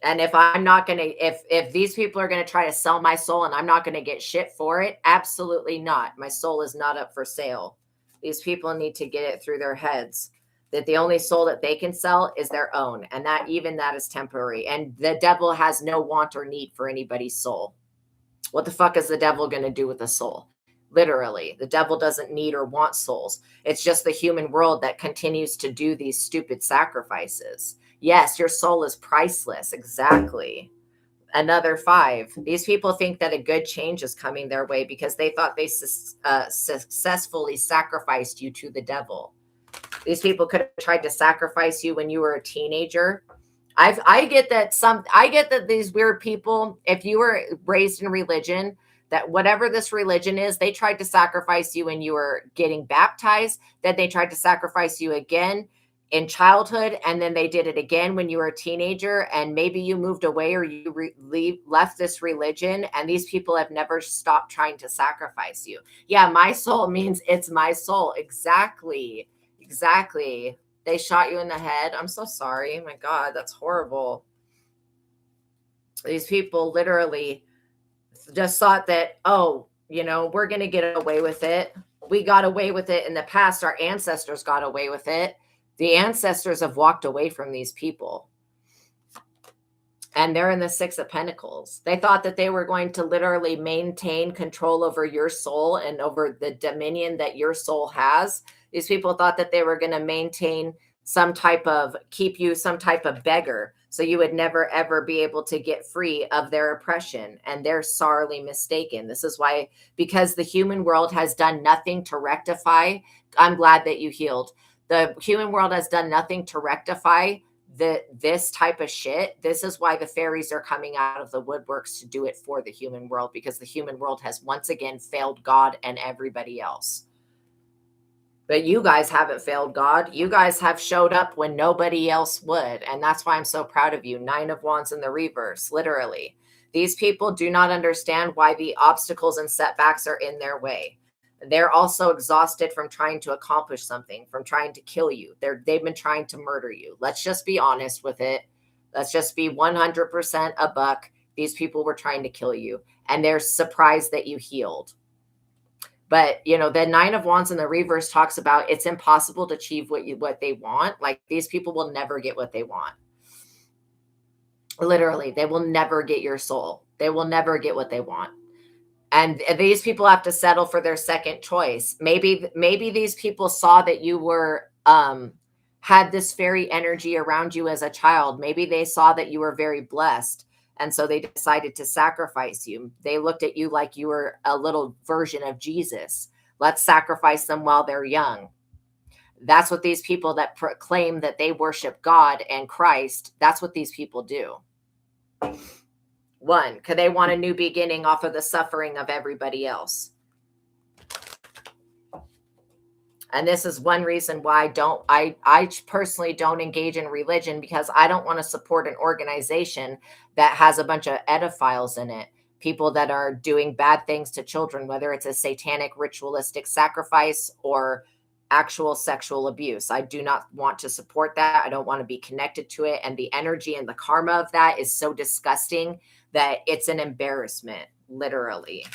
And if I'm not going to, if these people are going to try to sell my soul and I'm not going to get shit for it, absolutely not. My soul is not up for sale. These people need to get it through their heads that the only soul that they can sell is their own. And that is temporary. And the devil has no want or need for anybody's soul. What the fuck is the devil going to do with a soul? Literally, the devil doesn't need or want souls. It's just the human world that continues to do these stupid sacrifices. Yes, your soul is priceless. Exactly. Another 5. These people think that a good change is coming their way because they thought they successfully sacrificed you to the devil. These people could have tried to sacrifice you when you were a teenager. I get that these weird people, if you were raised in religion, that whatever this religion is, they tried to sacrifice you when you were getting baptized, then they tried to sacrifice you again in childhood, and then they did it again when you were a teenager, and maybe you moved away or you left this religion, and these people have never stopped trying to sacrifice you. Yeah, my soul means it's my soul. Exactly. They shot you in the head. I'm so sorry. My God, that's horrible. These people literally just thought that, oh, we're going to get away with it. We got away with it in the past. Our ancestors got away with it. The ancestors have walked away from these people. And they're in the 6 of Pentacles. They thought that they were going to literally maintain control over your soul and over the dominion that your soul has. These people thought that they were going to maintain keep you some type of beggar. So you would never, ever be able to get free of their oppression. And they're sorely mistaken. This is why, because the human world has done nothing to rectify. I'm glad that you healed. The human world has done nothing to rectify this type of shit. This is why the fairies are coming out of the woodworks to do it for the human world, because the human world has once again failed God and everybody else. But you guys haven't failed God. You guys have showed up when nobody else would. And that's why I'm so proud of you. 9 of Wands in the reverse, literally. These people do not understand why the obstacles and setbacks are in their way. They're also exhausted from trying to accomplish something, from trying to kill you. They've been trying to murder you. Let's just be honest with it. Let's just be 100% a buck. These people were trying to kill you, and they're surprised that you healed. But, the 9 of Wands in the reverse talks about it's impossible to achieve what they want. Like, these people will never get what they want. Literally, they will never get your soul. They will never get what they want. And these people have to settle for their second choice. Maybe these people saw that you were had this fairy energy around you as a child. Maybe they saw that you were very blessed, and so they decided to sacrifice you. They looked at you like you were a little version of Jesus. Let's sacrifice them while they're young. That's what these people that proclaim that they worship God and Christ, that's what these people do. 1, because they want a new beginning off of the suffering of everybody else. And this is one reason why I personally don't engage in religion, because I don't want to support an organization that has a bunch of edophiles in it. People that are doing bad things to children, whether it's a satanic ritualistic sacrifice or actual sexual abuse. I do not want to support that. I don't want to be connected to it. And the energy and the karma of that is so disgusting that it's an embarrassment, literally.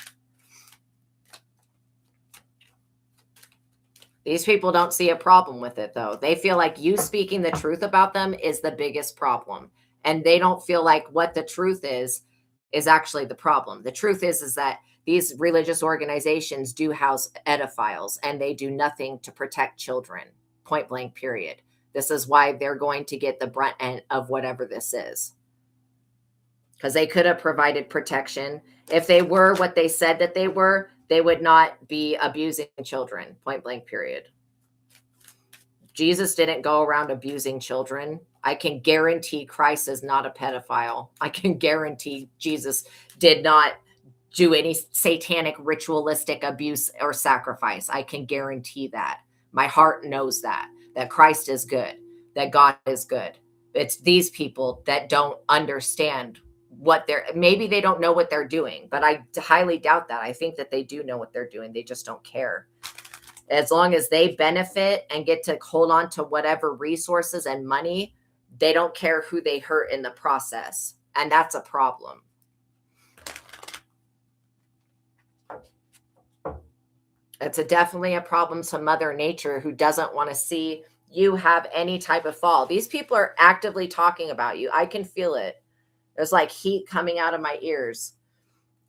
These people don't see a problem with it, though. They feel like you speaking the truth about them is the biggest problem. And they don't feel like what the truth is actually the problem. The truth is that these religious organizations do house pedophiles, and they do nothing to protect children, point blank, period. This is why they're going to get the brunt end of whatever this is. Because they could have provided protection. If they were what they said that they were, they would not be abusing children, point blank, period. Jesus didn't go around abusing children. I can guarantee Christ is not a pedophile. I can guarantee Jesus did not do any satanic ritualistic abuse or sacrifice. I can guarantee that. My heart knows that Christ is good, that God is good. It's these people that don't understand what maybe they don't know what they're doing, but I highly doubt that. I think that they do know what they're doing. They just don't care. As long as they benefit and get to hold on to whatever resources and money, they don't care who they hurt in the process. And that's a problem. It's definitely a problem to Mother Nature, who doesn't want to see you have any type of fall. These people are actively talking about you. I can feel it. There's like heat coming out of my ears.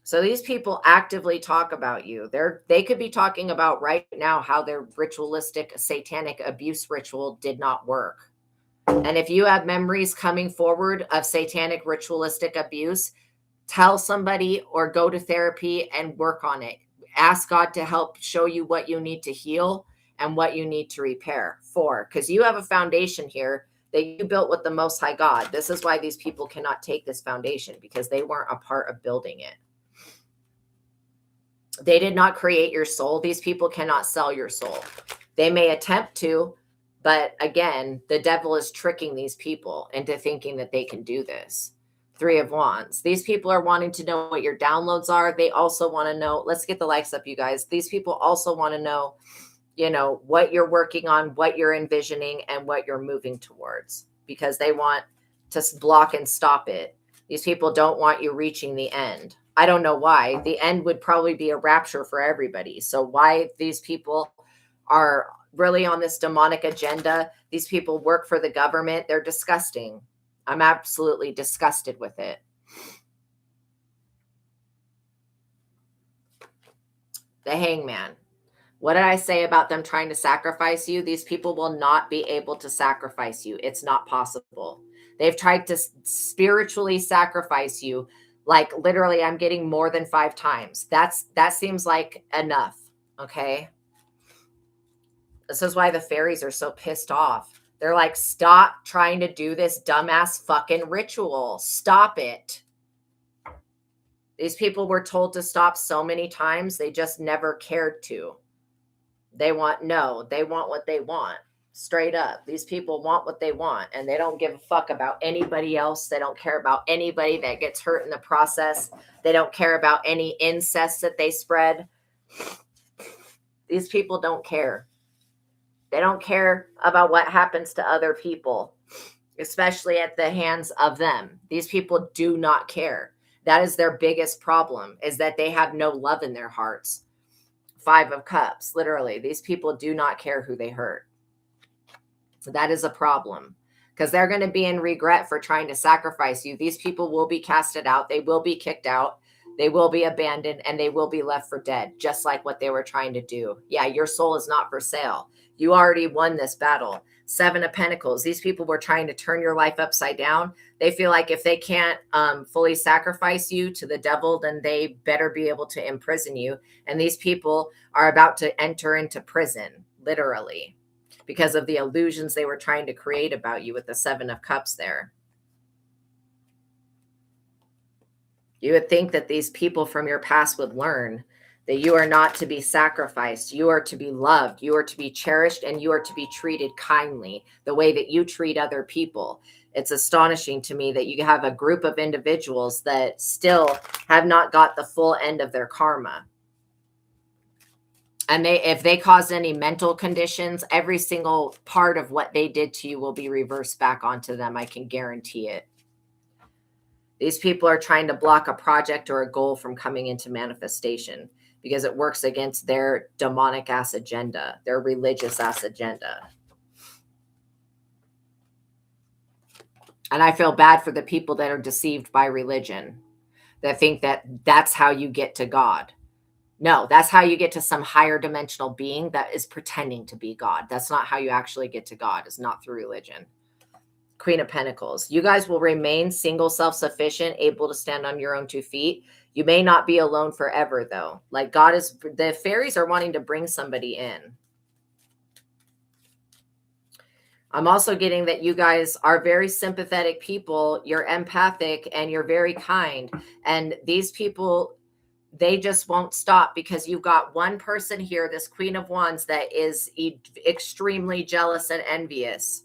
So these people actively talk about you. They could be talking about right now how their ritualistic satanic abuse ritual did not work. And if you have memories coming forward of satanic ritualistic abuse, tell somebody or go to therapy and work on it. Ask God to help show you what you need to heal and what you need to repair for, because you have a foundation here that you built with the Most High God. This is why these people cannot take this foundation, because they weren't a part of building it. They did not create your soul. These people cannot sell your soul. They may attempt to, but again, the devil is tricking these people into thinking that they can do this. Three of Wands. These people are wanting to know what your downloads are. They also want to know, let's get the likes up, you guys. These people also want to know, what you're working on, what you're envisioning, and what you're moving towards, because they want to block and stop it. These people don't want you reaching the end. I don't know why. The end would probably be a rapture for everybody. So why these people are really on this demonic agenda? These people work for the government. They're disgusting. I'm absolutely disgusted with it. The Hangman. What did I say about them trying to sacrifice you? These people will not be able to sacrifice you. It's not possible. They've tried to spiritually sacrifice you. Like literally, I'm getting more than 5 times. That seems like enough. Okay. This is why the fairies are so pissed off. They're like, stop trying to do this dumbass fucking ritual. Stop it. These people were told to stop so many times. They just never cared to. They want what they want. Straight up. These people want what they want, and they don't give a fuck about anybody else. They don't care about anybody that gets hurt in the process. They don't care about any incest that they spread. These people don't care. They don't care about what happens to other people, especially at the hands of them. These people do not care. That is their biggest problem, is that they have no love in their hearts. 5 of Cups, literally. These people do not care who they hurt. So that is a problem, because they're going to be in regret for trying to sacrifice you. These people will be casted out. They will be kicked out. They will be abandoned, and they will be left for dead, just like what they were trying to do. Yeah, your soul is not for sale. You already won this battle. 7 of Pentacles. These people were trying to turn your life upside down. They feel like if they can't fully sacrifice you to the devil, then they better be able to imprison you. And these people are about to enter into prison, literally, because of the illusions they were trying to create about you with the 7 of Cups there. You would think that these people from your past would learn that you are not to be sacrificed. You are to be loved. You are to be cherished, and you are to be treated kindly the way that you treat other people. It's astonishing to me that you have a group of individuals that still have not got the full end of their karma. And if they caused any mental conditions, every single part of what they did to you will be reversed back onto them. I can guarantee it. These people are trying to block a project or a goal from coming into manifestation because it works against their demonic ass agenda, their religious ass agenda. And I feel bad for the people that are deceived by religion, that think that that's how you get to God. No, that's how you get to some higher dimensional being that is pretending to be God. That's not how you actually get to God. It's not through religion. Queen of Pentacles. You guys will remain single, self-sufficient, able to stand on your own 2 feet. You may not be alone forever, though. Like the fairies are wanting to bring somebody in. I'm also getting that you guys are very sympathetic people. You're empathic and you're very kind. And these people, they just won't stop because you've got one person here, this Queen of Wands, that is extremely jealous and envious.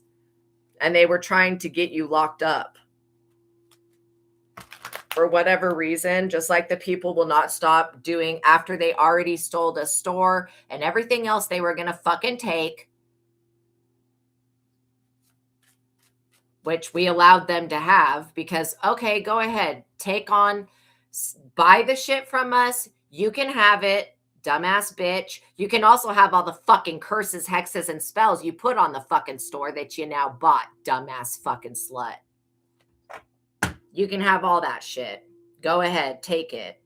And they were trying to get you locked up. For whatever reason, just like the people will not stop doing after they already stole the store and everything else they were going to fucking take, which we allowed them to have because, okay, go ahead, buy the shit from us. You can have it, dumbass bitch. You can also have all the fucking curses, hexes, and spells you put on the fucking store that you now bought, dumbass fucking slut. You can have all that shit. Go ahead, take it.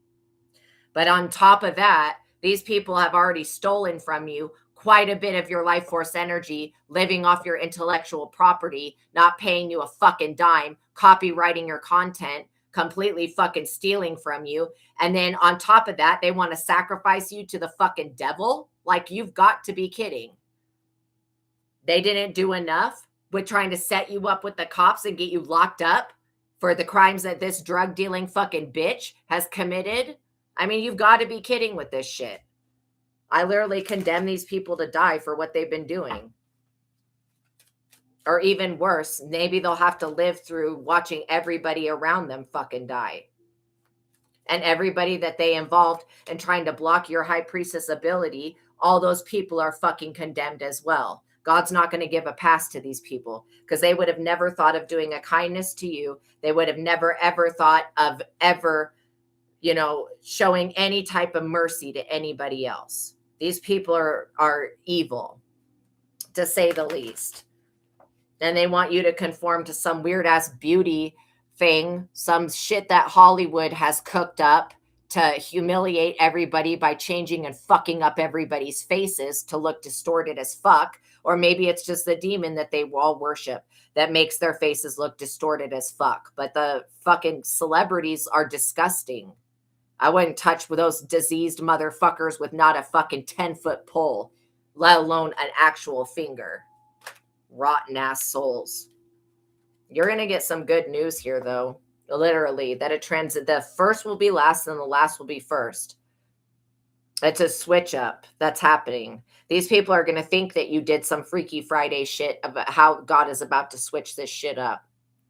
But on top of that, these people have already stolen from you quite a bit of your life force energy, living off your intellectual property, not paying you a fucking dime, copywriting your content, completely fucking stealing from you. And then on top of that, they want to sacrifice you to the fucking devil. Like, you've got to be kidding. They didn't do enough with trying to set you up with the cops and get you locked up for the crimes that this drug dealing fucking bitch has committed. I mean, you've got to be kidding with this shit. I literally condemn these people to die for what they've been doing. Or even worse, maybe they'll have to live through watching everybody around them fucking die. And everybody that they involved in trying to block your high priestess ability, all those people are fucking condemned as well. God's not going to give a pass to these people because they would have never thought of doing a kindness to you. They would have never, ever thought of ever, showing any type of mercy to anybody else. These people are evil, to say the least. And they want you to conform to some weird ass beauty thing, some shit that Hollywood has cooked up to humiliate everybody by changing and fucking up everybody's faces to look distorted as fuck. Or maybe it's just the demon that they all worship that makes their faces look distorted as fuck. But the fucking celebrities are disgusting. I wouldn't touch with those diseased motherfuckers with not a fucking 10-foot pole, let alone an actual finger. Rotten ass souls. You're going to get some good news here, though. Literally, that the first will be last and the last will be first. It's a switch up that's happening. These people are going to think that you did some Freaky Friday shit about how God is about to switch this shit up.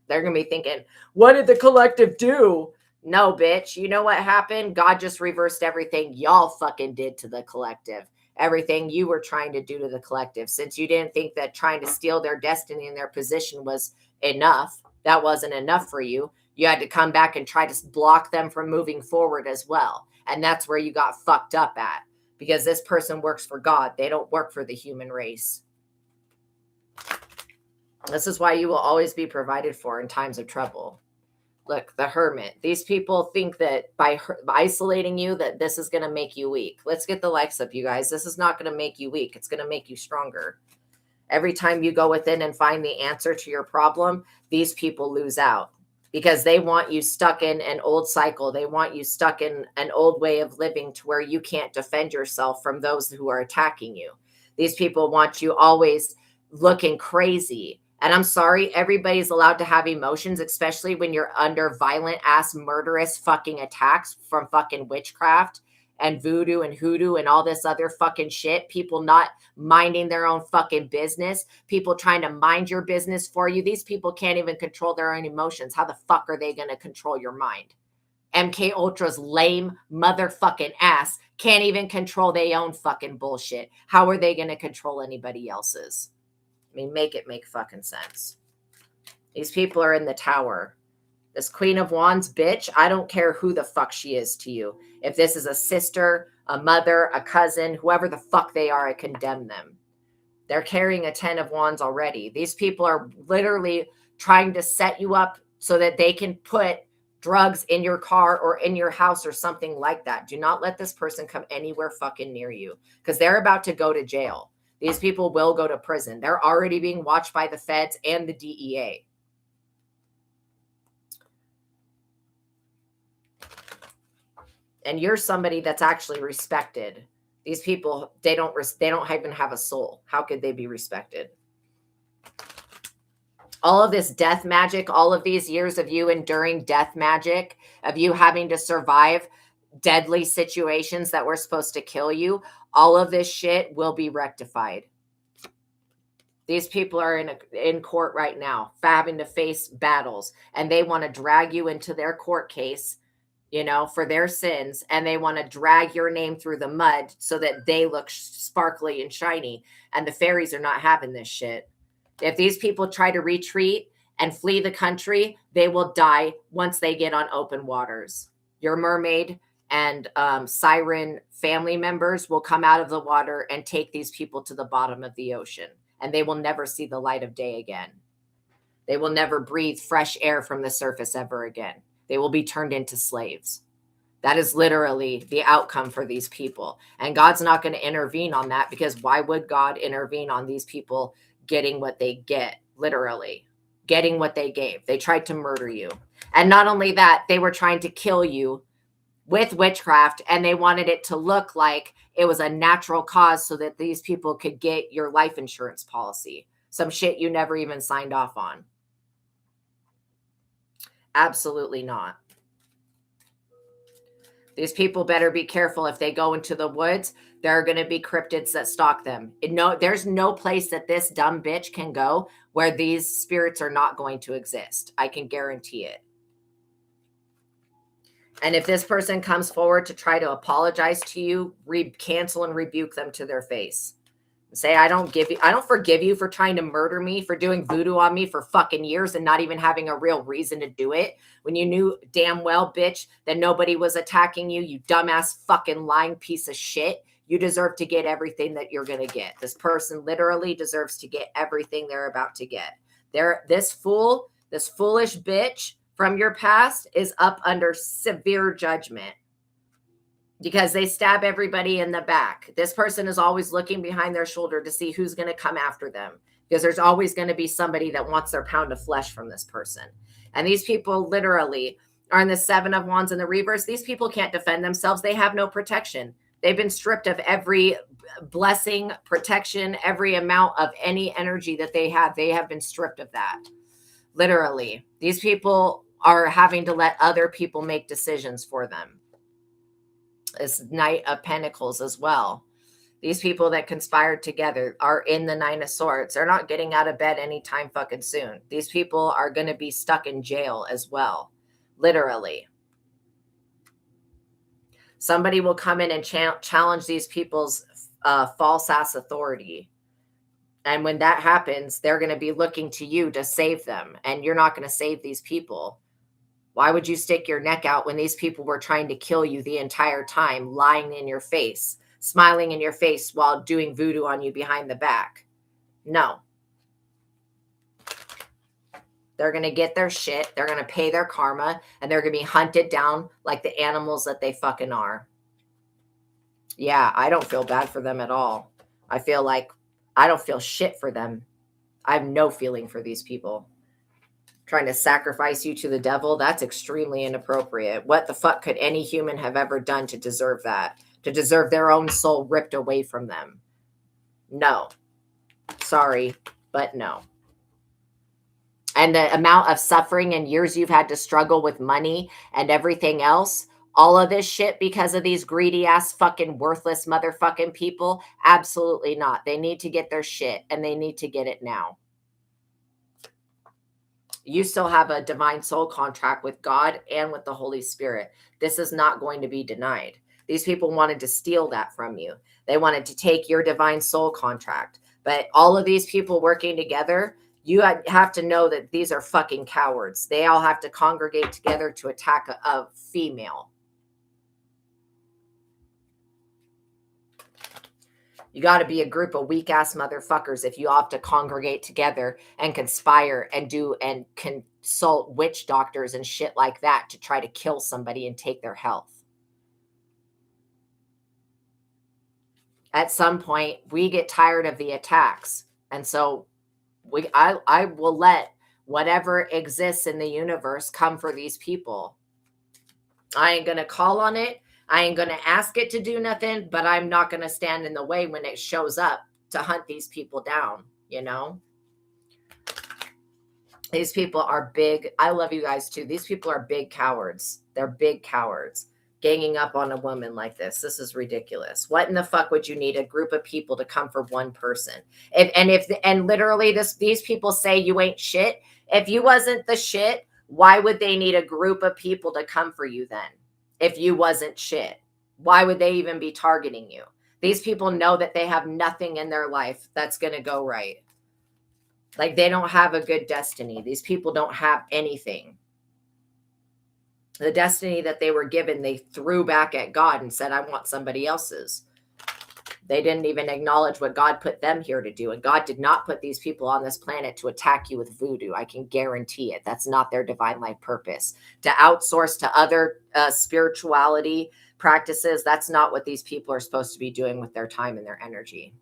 They're going to be thinking, what did the collective do? No, bitch. You know what happened? God just reversed everything y'all fucking did to the collective. Everything you were trying to do to the collective. Since you didn't think that trying to steal their destiny and their position was enough, that wasn't enough for you. You had to come back and try to block them from moving forward as well. And that's where you got fucked up at. Because this person works for God. They don't work for the human race. This is why you will always be provided for in times of trouble. Look, the Hermit. These people think that by isolating you, that this is going to make you weak. Let's get the likes up, you guys. This is not going to make you weak. It's going to make you stronger. Every time you go within and find the answer to your problem, these people lose out because they want you stuck in an old cycle. They want you stuck in an old way of living to where you can't defend yourself from those who are attacking you. These people want you always looking crazy. And I'm sorry, everybody's allowed to have emotions, especially when you're under violent ass murderous fucking attacks from fucking witchcraft and voodoo and hoodoo and all this other fucking shit. People not minding their own fucking business. People trying to mind your business for you. These people can't even control their own emotions. How the fuck are they going to control your mind? MK Ultra's lame motherfucking ass can't even control their own fucking bullshit. How are they going to control anybody else's? I mean, make it make fucking sense. These people are in the tower. This Queen of Wands bitch, I don't care who the fuck she is to you. If this is a sister, a mother, a cousin, whoever the fuck they are, I condemn them. They're carrying a 10 of Wands already. These people are literally trying to set you up so that they can put drugs in your car or in your house or something like that. Do not let this person come anywhere fucking near you, because they're about to go to jail. These people will go to prison. They're already being watched by the feds and the DEA. And you're somebody that's actually respected. These people, they don't even have a soul. How could they be respected? All of this death magic, all of these years of you enduring death magic, of you having to survive deadly situations that were supposed to kill you, all of this shit will be rectified. These people are in court right now, having to face battles, and they want to drag you into their court case, you know, for their sins, and they want to drag your name through the mud so that they look sparkly and shiny. And the fairies are not having this shit. If these people try to retreat and flee the country, they will die once they get on open waters. Your mermaid and siren family members will come out of the water and take these people to the bottom of the ocean, and they will never see the light of day again. They will never breathe fresh air from the surface ever again. They will be turned into slaves. That is literally the outcome for these people. And God's not going to intervene on that, because why would God intervene on these people getting what they get, literally getting what they gave? They tried to murder you. And not only that, they were trying to kill you with witchcraft, and they wanted it to look like it was a natural cause so that these people could get your life insurance policy. Some shit you never even signed off on. Absolutely not. These people better be careful. If they go into the woods, there are going to be cryptids that stalk them. There's no place that this dumb bitch can go where these spirits are not going to exist. I can guarantee it. And if this person comes forward to try to apologize to you, cancel and rebuke them to their face. Say, I don't forgive you for trying to murder me, for doing voodoo on me for fucking years and not even having a real reason to do it. When you knew damn well, bitch, that nobody was attacking you, you dumbass fucking lying piece of shit. You deserve to get everything that you're going to get. This person literally deserves to get everything they're about to get. This foolish bitch from your past is up under severe judgment, because they stab everybody in the back. This person is always looking behind their shoulder to see who's going to come after them, because there's always going to be somebody that wants their pound of flesh from this person. And these people literally are in the 7 of Wands in the reverse. These people can't defend themselves. They have no protection. They've been stripped of every blessing, protection, every amount of any energy that they have. They have been stripped of that. Literally. These people are having to let other people make decisions for them. This Knight of Pentacles as well. These people that conspired together are in the 9 of Swords. They're not getting out of bed anytime fucking soon. These people are going to be stuck in jail as well. Literally. Somebody will come in and challenge these people's false ass authority. And when that happens, they're going to be looking to you to save them. And you're not going to save these people. Why would you stick your neck out when these people were trying to kill you the entire time, lying in your face, smiling in your face while doing voodoo on you behind the back? No. They're going to get their shit. They're going to pay their karma, and they're going to be hunted down like the animals that they fucking are. Yeah, I don't feel bad for them at all. I feel like I don't feel shit for them. I have no feeling for these people. Trying to sacrifice you to the devil, that's extremely inappropriate. What the fuck could any human have ever done to deserve that? To deserve their own soul ripped away from them? No. Sorry, but no. And the amount of suffering and years you've had to struggle with money and everything else, All of this shit because of these greedy ass fucking worthless motherfucking people? Absolutely not. They need to get their shit and they need to get it now. You still have a divine soul contract with God and with the Holy Spirit. This is not going to be denied. These people wanted to steal that from you. They wanted to take your divine soul contract. But all of these people working together, you have to know that these are fucking cowards. They all have to congregate together to attack a female. You got to be a group of weak ass motherfuckers if you have to congregate together and conspire and do and consult witch doctors and shit like that to try to kill somebody and take their health. At some point, we get tired of the attacks. And so I will let whatever exists in the universe come for these people. I ain't going to call on it. I ain't going to ask it to do nothing, but I'm not going to stand in the way when it shows up to hunt these people down, you know? These people are big. I love you guys too. These people are big cowards. They're big cowards. Ganging up on a woman like this. This is ridiculous. What in the fuck would you need a group of people to come for one person? And literally these people say you ain't shit. If you wasn't the shit, why would they need a group of people to come for you then? If you wasn't shit, why would they even be targeting you? These people know that they have nothing in their life that's going to go right. Like they don't have a good destiny. These people don't have anything. The destiny that they were given, they threw back at God and said, I want somebody else's. They didn't even acknowledge what God put them here to do. And God did not put these people on this planet to attack you with voodoo. I can guarantee it. That's not their divine life purpose. To outsource to other spirituality practices, that's not what these people are supposed to be doing with their time and their energy.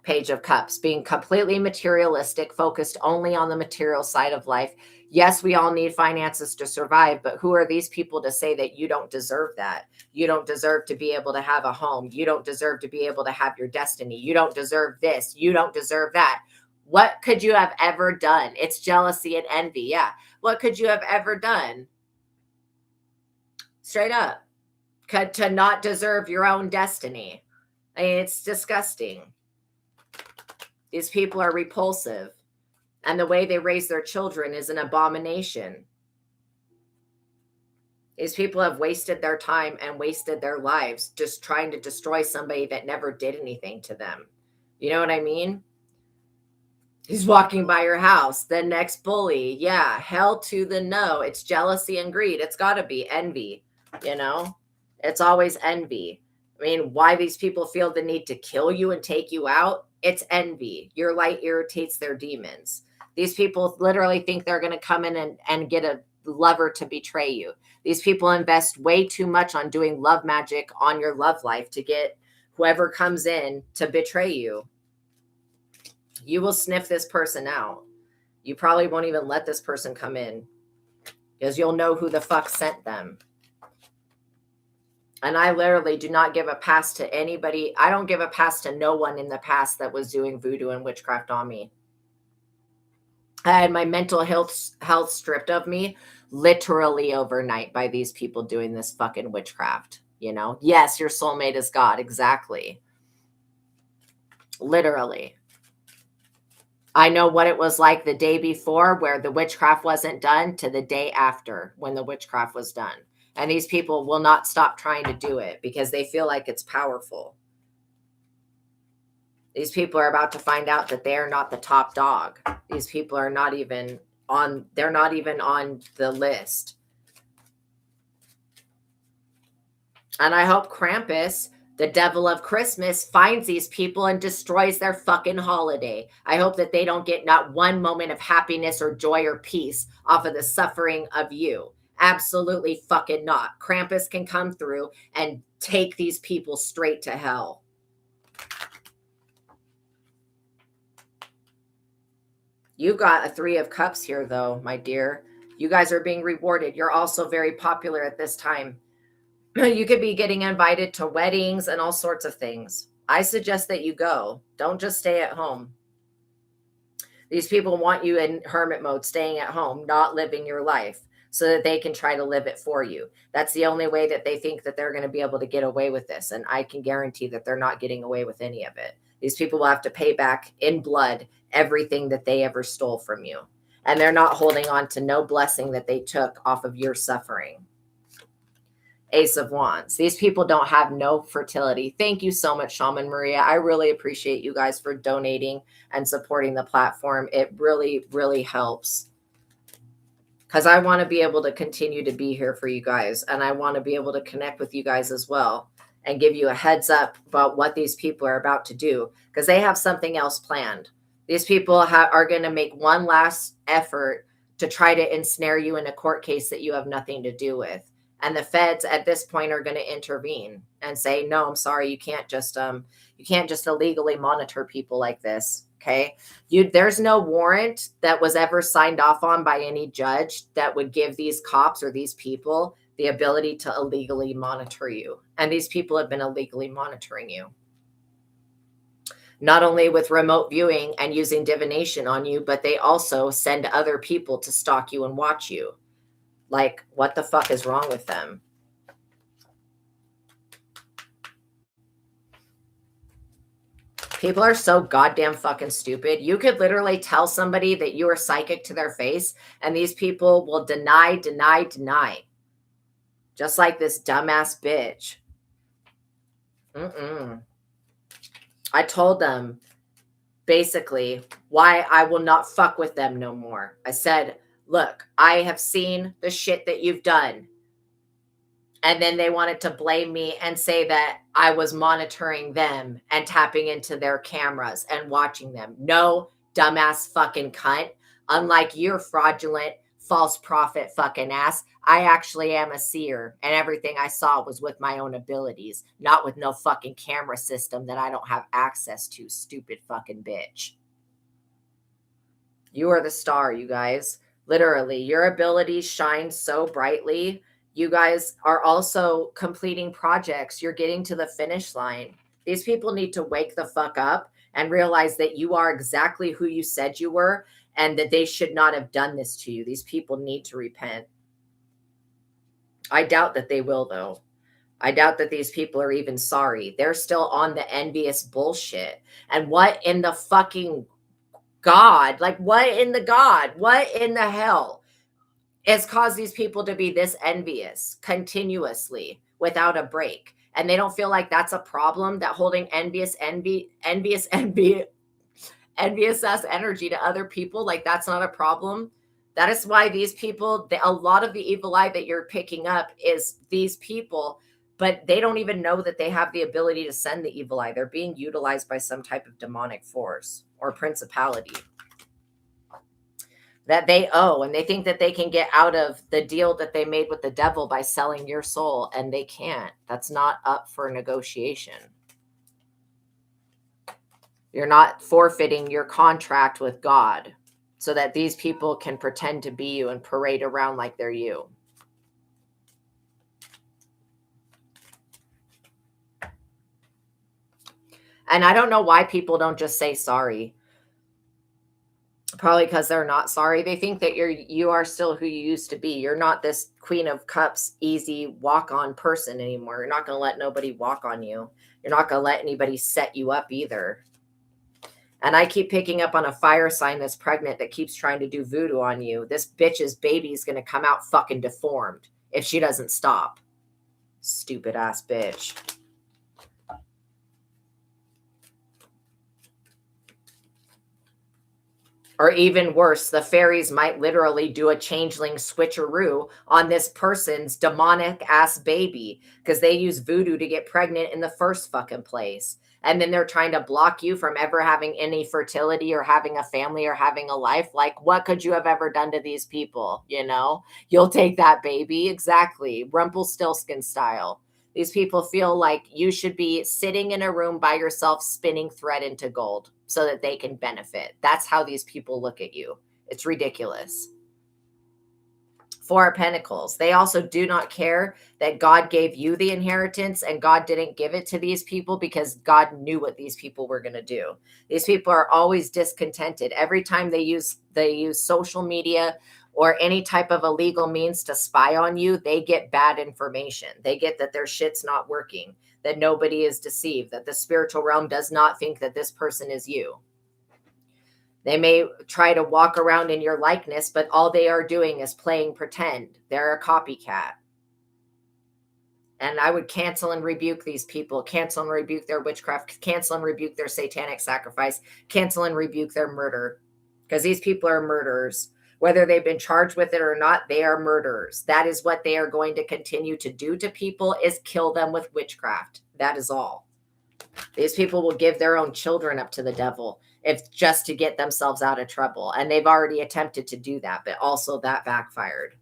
Page of Cups, being completely materialistic, focused only on the material side of life. Yes, we all need finances to survive, but who are these people to say that you don't deserve that? You don't deserve to be able to have a home. You don't deserve to be able to have your destiny. You don't deserve this. You don't deserve that. What could you have ever done? It's jealousy and envy. Yeah. What could you have ever done? Straight up. To not deserve your own destiny. I mean, it's disgusting. These people are repulsive. And the way they raise their children is an abomination. These people have wasted their time and wasted their lives just trying to destroy somebody that never did anything to them. You know what I mean? He's walking by your house. The next bully. Yeah, hell to the no. It's jealousy and greed. It's got to be envy. You know? It's always envy. I mean, why these people feel the need to kill you and take you out? It's envy. Your light irritates their demons. These people literally think they're going to come in and get a lover to betray you. These people invest way too much on doing love magic on your love life to get whoever comes in to betray you. You will sniff this person out. You probably won't even let this person come in because you'll know who the fuck sent them. And I literally do not give a pass to anybody. I don't give a pass to no one in the past that was doing voodoo and witchcraft on me. I had my mental health stripped of me literally overnight by these people doing this fucking witchcraft. You know, yes, your soulmate is God. Exactly. Literally. I know what it was like the day before where the witchcraft wasn't done to the day after when the witchcraft was done. And these people will not stop trying to do it because they feel like it's powerful. These people are about to find out that they are not the top dog. These people are not even on, they're not even on the list. And I hope Krampus, the devil of Christmas, finds these people and destroys their fucking holiday. I hope that they don't get not one moment of happiness or joy or peace off of the suffering of you. Absolutely fucking not. Krampus can come through and take these people straight to hell. You got a 3 of Cups here, though, my dear. You guys are being rewarded. You're also very popular at this time. You could be getting invited to weddings and all sorts of things. I suggest that you go. Don't just stay at home. These people want you in hermit mode, staying at home, not living your life. so that they can try to live it for you. That's the only way that they think that they're going to be able to get away with this. And I can guarantee that they're not getting away with any of it. These people will have to pay back in blood everything that they ever stole from you. And they're not holding on to no blessing that they took off of your suffering. Ace of Wands. These people don't have no fertility. Thank you so much, Shaman Maria. I really appreciate you guys for donating and supporting the platform. It really, really helps. Because I want to be able to continue to be here for you guys. And I want to be able to connect with you guys as well and give you a heads up about what these people are about to do. Because they have something else planned. These people are going to make one last effort to try to ensnare you in a court case that you have nothing to do with. And the feds at this point are going to intervene and say, no, I'm sorry. You can't just illegally monitor people like this. Okay. There's no warrant that was ever signed off on by any judge that would give these cops or these people the ability to illegally monitor you. And these people have been illegally monitoring you. Not only with remote viewing and using divination on you, but they also send other people to stalk you and watch you. Like, what the fuck is wrong with them? People are so goddamn fucking stupid. You could literally tell somebody that you are psychic to their face, and these people will deny. Just like this dumbass bitch. I told them basically why I will not fuck with them no more. I said, look, I have seen the shit that you've done. And then they wanted to blame me and say that I was monitoring them and tapping into their cameras and watching them. No, dumbass fucking cunt. Unlike your fraudulent, false prophet fucking ass, I actually am a seer. And everything I saw was with my own abilities, not with no fucking camera system that I don't have access to, stupid fucking bitch. You are the star, you guys. Literally, your abilities shine so brightly. You guys are also completing projects. You're getting to the finish line. These people need to wake the fuck up and realize that you are exactly who you said you were and that they should not have done this to you. These people need to repent. I doubt that they will, though. I doubt that these people are even sorry. They're still on the envious bullshit. And what in the fucking God? Like, what in the God? What in the hell has caused these people to be this envious continuously without a break? And they don't feel like that's a problem, that holding envious ass energy to other people, like that's not a problem. That is why these people, a lot of the evil eye that you're picking up is these people, but they don't even know that they have the ability to send the evil eye. They're being utilized by some type of demonic force or principality that they owe, and they think that they can get out of the deal that they made with the devil by selling your soul, and they can't. That's not up for negotiation. You're not forfeiting your contract with God so that these people can pretend to be you and parade around like they're you. And I don't know why people don't just say sorry. Probably because they're not sorry. They think that you are still who you used to be. You're not this Queen of Cups, easy walk-on person anymore. You're not going to let nobody walk on you. You're not going to let anybody set you up either. And I keep picking up on a fire sign that's pregnant that keeps trying to do voodoo on you. This bitch's baby is going to come out fucking deformed if she doesn't stop. Stupid ass bitch. Or even worse, the fairies might literally do a changeling switcheroo on this person's demonic ass baby because they use voodoo to get pregnant in the first fucking place. And then they're trying to block you from ever having any fertility or having a family or having a life. Like, what could you have ever done to these people? You know, you'll take that baby. Exactly. Rumpelstiltskin style. These people feel like you should be sitting in a room by yourself, spinning thread into gold so that they can benefit. That's how these people look at you. It's ridiculous. Four of Pentacles. They also do not care that God gave you the inheritance and God didn't give it to these people because God knew what these people were going to do. These people are always discontented. Every time they use social media or any type of illegal means to spy on you, they get bad information. They get that their shit's not working, that nobody is deceived, that the spiritual realm does not think that this person is you. They may try to walk around in your likeness, but all they are doing is playing pretend. They're a copycat. And I would cancel and rebuke these people, cancel and rebuke their witchcraft, cancel and rebuke their satanic sacrifice, cancel and rebuke their murder. Because these people are murderers. Whether they've been charged with it or not, they are murderers. That is what they are going to continue to do to people, is kill them with witchcraft. That is all. These people will give their own children up to the devil if just to get themselves out of trouble. And they've already attempted to do that, but also that backfired.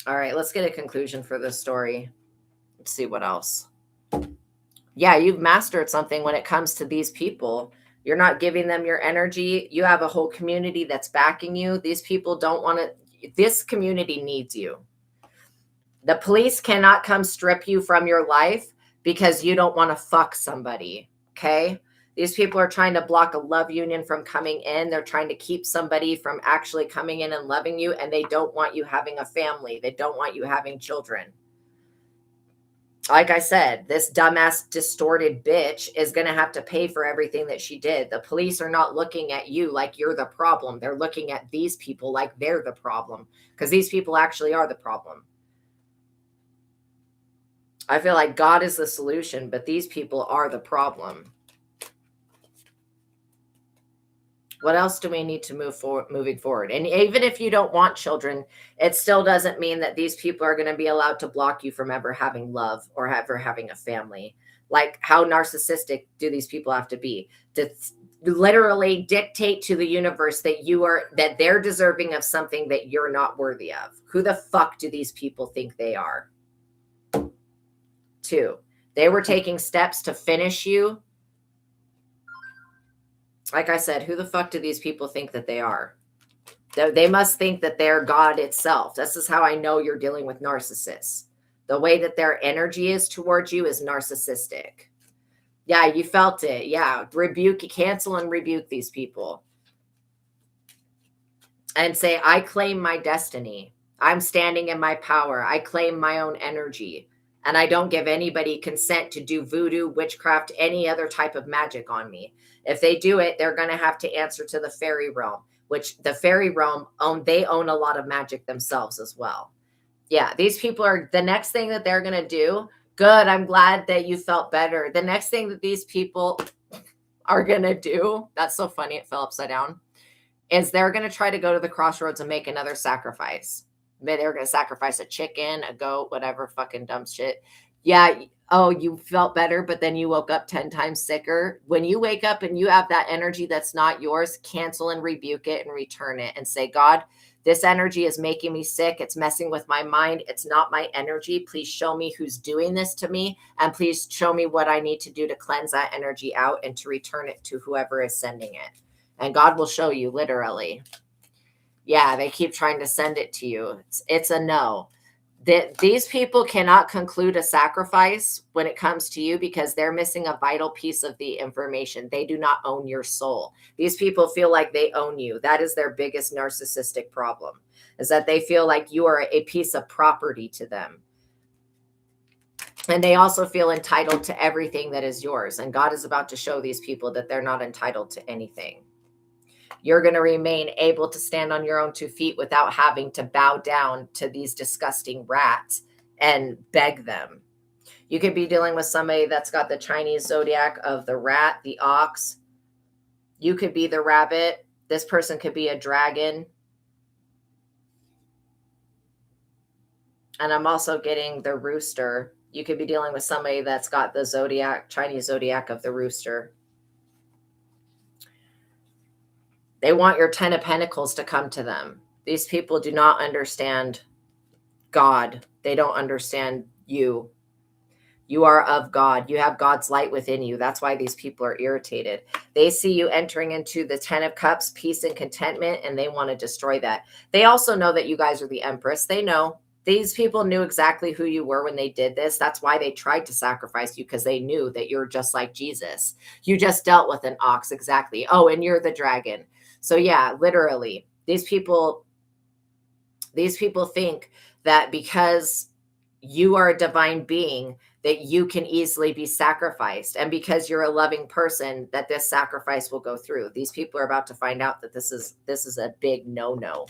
All right, let's get a conclusion for this story. Let's see what else. Yeah, you've mastered something when it comes to these people. You're not giving them your energy. You have a whole community that's backing you. These people don't want to, this community needs you. The police cannot come strip you from your life because you don't want to fuck somebody, okay? These people are trying to block a love union from coming in. They're trying to keep somebody from actually coming in and loving you, and they don't want you having a family. They don't want you having children. Like I said, this dumbass distorted bitch is going to have to pay for everything that she did. The police are not looking at you like you're the problem. They're looking at these people like they're the problem, because these people actually are the problem. I feel like God is the solution, but these people are the problem. What else do we need to moving forward? And even if you don't want children, it still doesn't mean that these people are going to be allowed to block you from ever having love or ever having a family. Like, how narcissistic do these people have to be to literally dictate to the universe that they're deserving of something that you're not worthy of? Who the fuck do these people think they are? 2, they were taking steps to finish you. Like I said, who the fuck do these people think that they are? They must think that they're God itself. This is how I know you're dealing with narcissists. The way that their energy is towards you is narcissistic. Yeah, you felt it. Yeah, cancel and rebuke these people. And say, I claim my destiny. I'm standing in my power. I claim my own energy. And I don't give anybody consent to do voodoo, witchcraft, any other type of magic on me. If they do it, they're going to have to answer to the fairy realm, which the fairy realm they own a lot of magic themselves as well. Yeah, these people are, the next thing that they're going to do, good, I'm glad that you felt better. The next thing that these people are going to do, that's so funny, it fell upside down, is they're going to try to go to the crossroads and make another sacrifice. Maybe they're going to sacrifice a chicken, a goat, whatever, fucking dumb shit. Yeah. Oh, you felt better, but then you woke up 10 times sicker. When you wake up and you have that energy that's not yours, cancel and rebuke it and return it and say, God, this energy is making me sick. It's messing with my mind. It's not my energy. Please show me who's doing this to me. And please show me what I need to do to cleanse that energy out and to return it to whoever is sending it. And God will show you, literally. Yeah, they keep trying to send it to you. It's a no. These people cannot conclude a sacrifice when it comes to you because they're missing a vital piece of the information. They do not own your soul. These people feel like they own you. That is their biggest narcissistic problem, is that they feel like you are a piece of property to them. And they also feel entitled to everything that is yours. And God is about to show these people that they're not entitled to anything. You're going to remain able to stand on your own 2 feet without having to bow down to these disgusting rats and beg them. You could be dealing with somebody that's got the Chinese zodiac of the rat, the ox. You could be the rabbit. This person could be a dragon. And I'm also getting the rooster. You could be dealing with somebody that's got the zodiac, Chinese zodiac of the rooster. They want your 10 of Pentacles to come to them. These people do not understand God. They don't understand you. You are of God. You have God's light within you. That's why these people are irritated. They see you entering into the 10 of Cups, peace and contentment, and they want to destroy that. They also know that you guys are the Empress. They know. These people knew exactly who you were when they did this. That's why they tried to sacrifice you, because they knew that you're just like Jesus. You just dealt with an ox, exactly. Oh, and you're the dragon. So yeah, literally, These people think that because you are a divine being, that you can easily be sacrificed, and because you're a loving person, that this sacrifice will go through. These people are about to find out that this is a big no.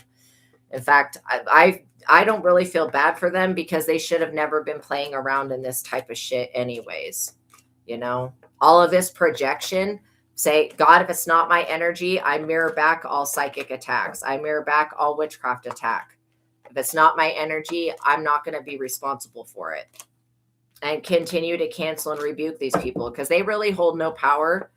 In fact, I don't really feel bad for them, because they should have never been playing around in this type of shit anyways. You know, all of this projection, say, God, if it's not my energy, I mirror back all psychic attacks. I mirror back all witchcraft attack. If it's not my energy, I'm not going to be responsible for it. And continue to cancel and rebuke these people, because they really hold no power.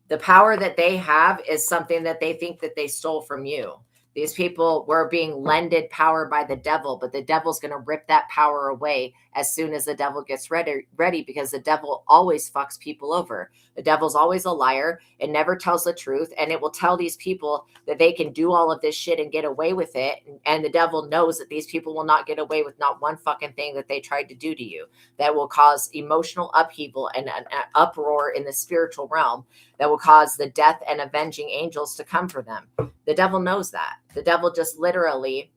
The power that they have is something that they think that they stole from you. These people were being lended power by the devil, but the devil's going to rip that power away as soon as the devil gets ready, because the devil always fucks people over. The devil's always a liar. It never tells the truth. And it will tell these people that they can do all of this shit and get away with it. And the devil knows that these people will not get away with not one fucking thing that they tried to do to you, that will cause emotional upheaval and an uproar in the spiritual realm, that will cause the death and avenging angels to come for them. The devil knows that. The devil just literally,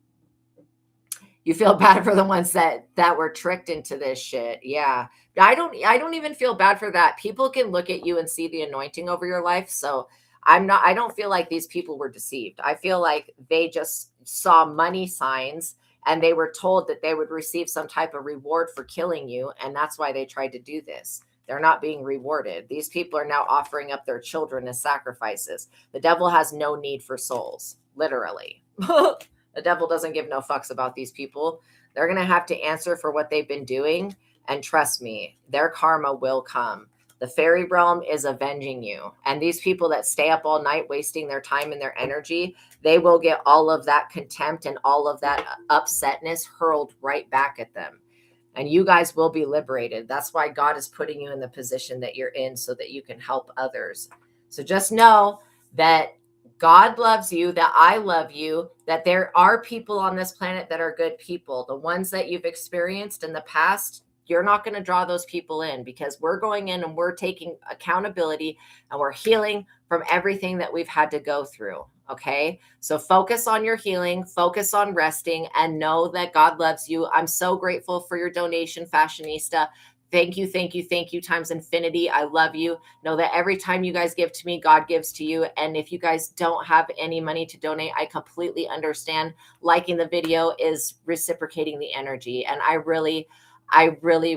you feel bad for the ones that were tricked into this shit. Yeah. I don't even feel bad for that. People can look at you and see the anointing over your life. So I don't feel like these people were deceived. I feel like they just saw money signs, and they were told that they would receive some type of reward for killing you. And that's why they tried to do this. They're not being rewarded. These people are now offering up their children as sacrifices. The devil has no need for souls, literally. The devil doesn't give no fucks about these people. They're going to have to answer for what they've been doing. And trust me, their karma will come. The fairy realm is avenging you. And these people that stay up all night wasting their time and their energy, they will get all of that contempt and all of that upsetness hurled right back at them. And you guys will be liberated. That's why God is putting you in the position that you're in, so that you can help others. So just know that God loves you, that I love you, that there are people on this planet that are good people. The ones that you've experienced in the past, you're not going to draw those people in, because we're going in and we're taking accountability, and we're healing from everything that we've had to go through. Okay. So focus on your healing, focus on resting, and know that God loves you. I'm so grateful for your donation, Fashionista. Thank you, thank you, thank you times infinity. I love you. Know that every time you guys give to me, God gives to you. And if you guys don't have any money to donate, I completely understand. Liking the video is reciprocating the energy. And I really,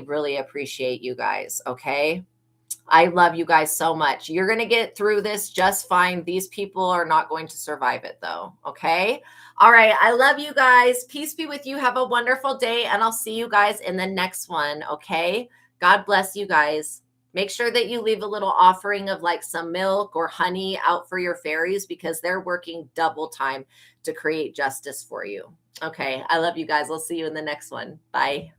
really appreciate you guys. Okay. I love you guys so much. You're going to get through this just fine. These people are not going to survive it, though. Okay. All right. I love you guys. Peace be with you. Have a wonderful day. And I'll see you guys in the next one. Okay. God bless you guys. Make sure that you leave a little offering of like some milk or honey out for your fairies, because they're working double time to create justice for you. Okay. I love you guys. I'll see you in the next one. Bye.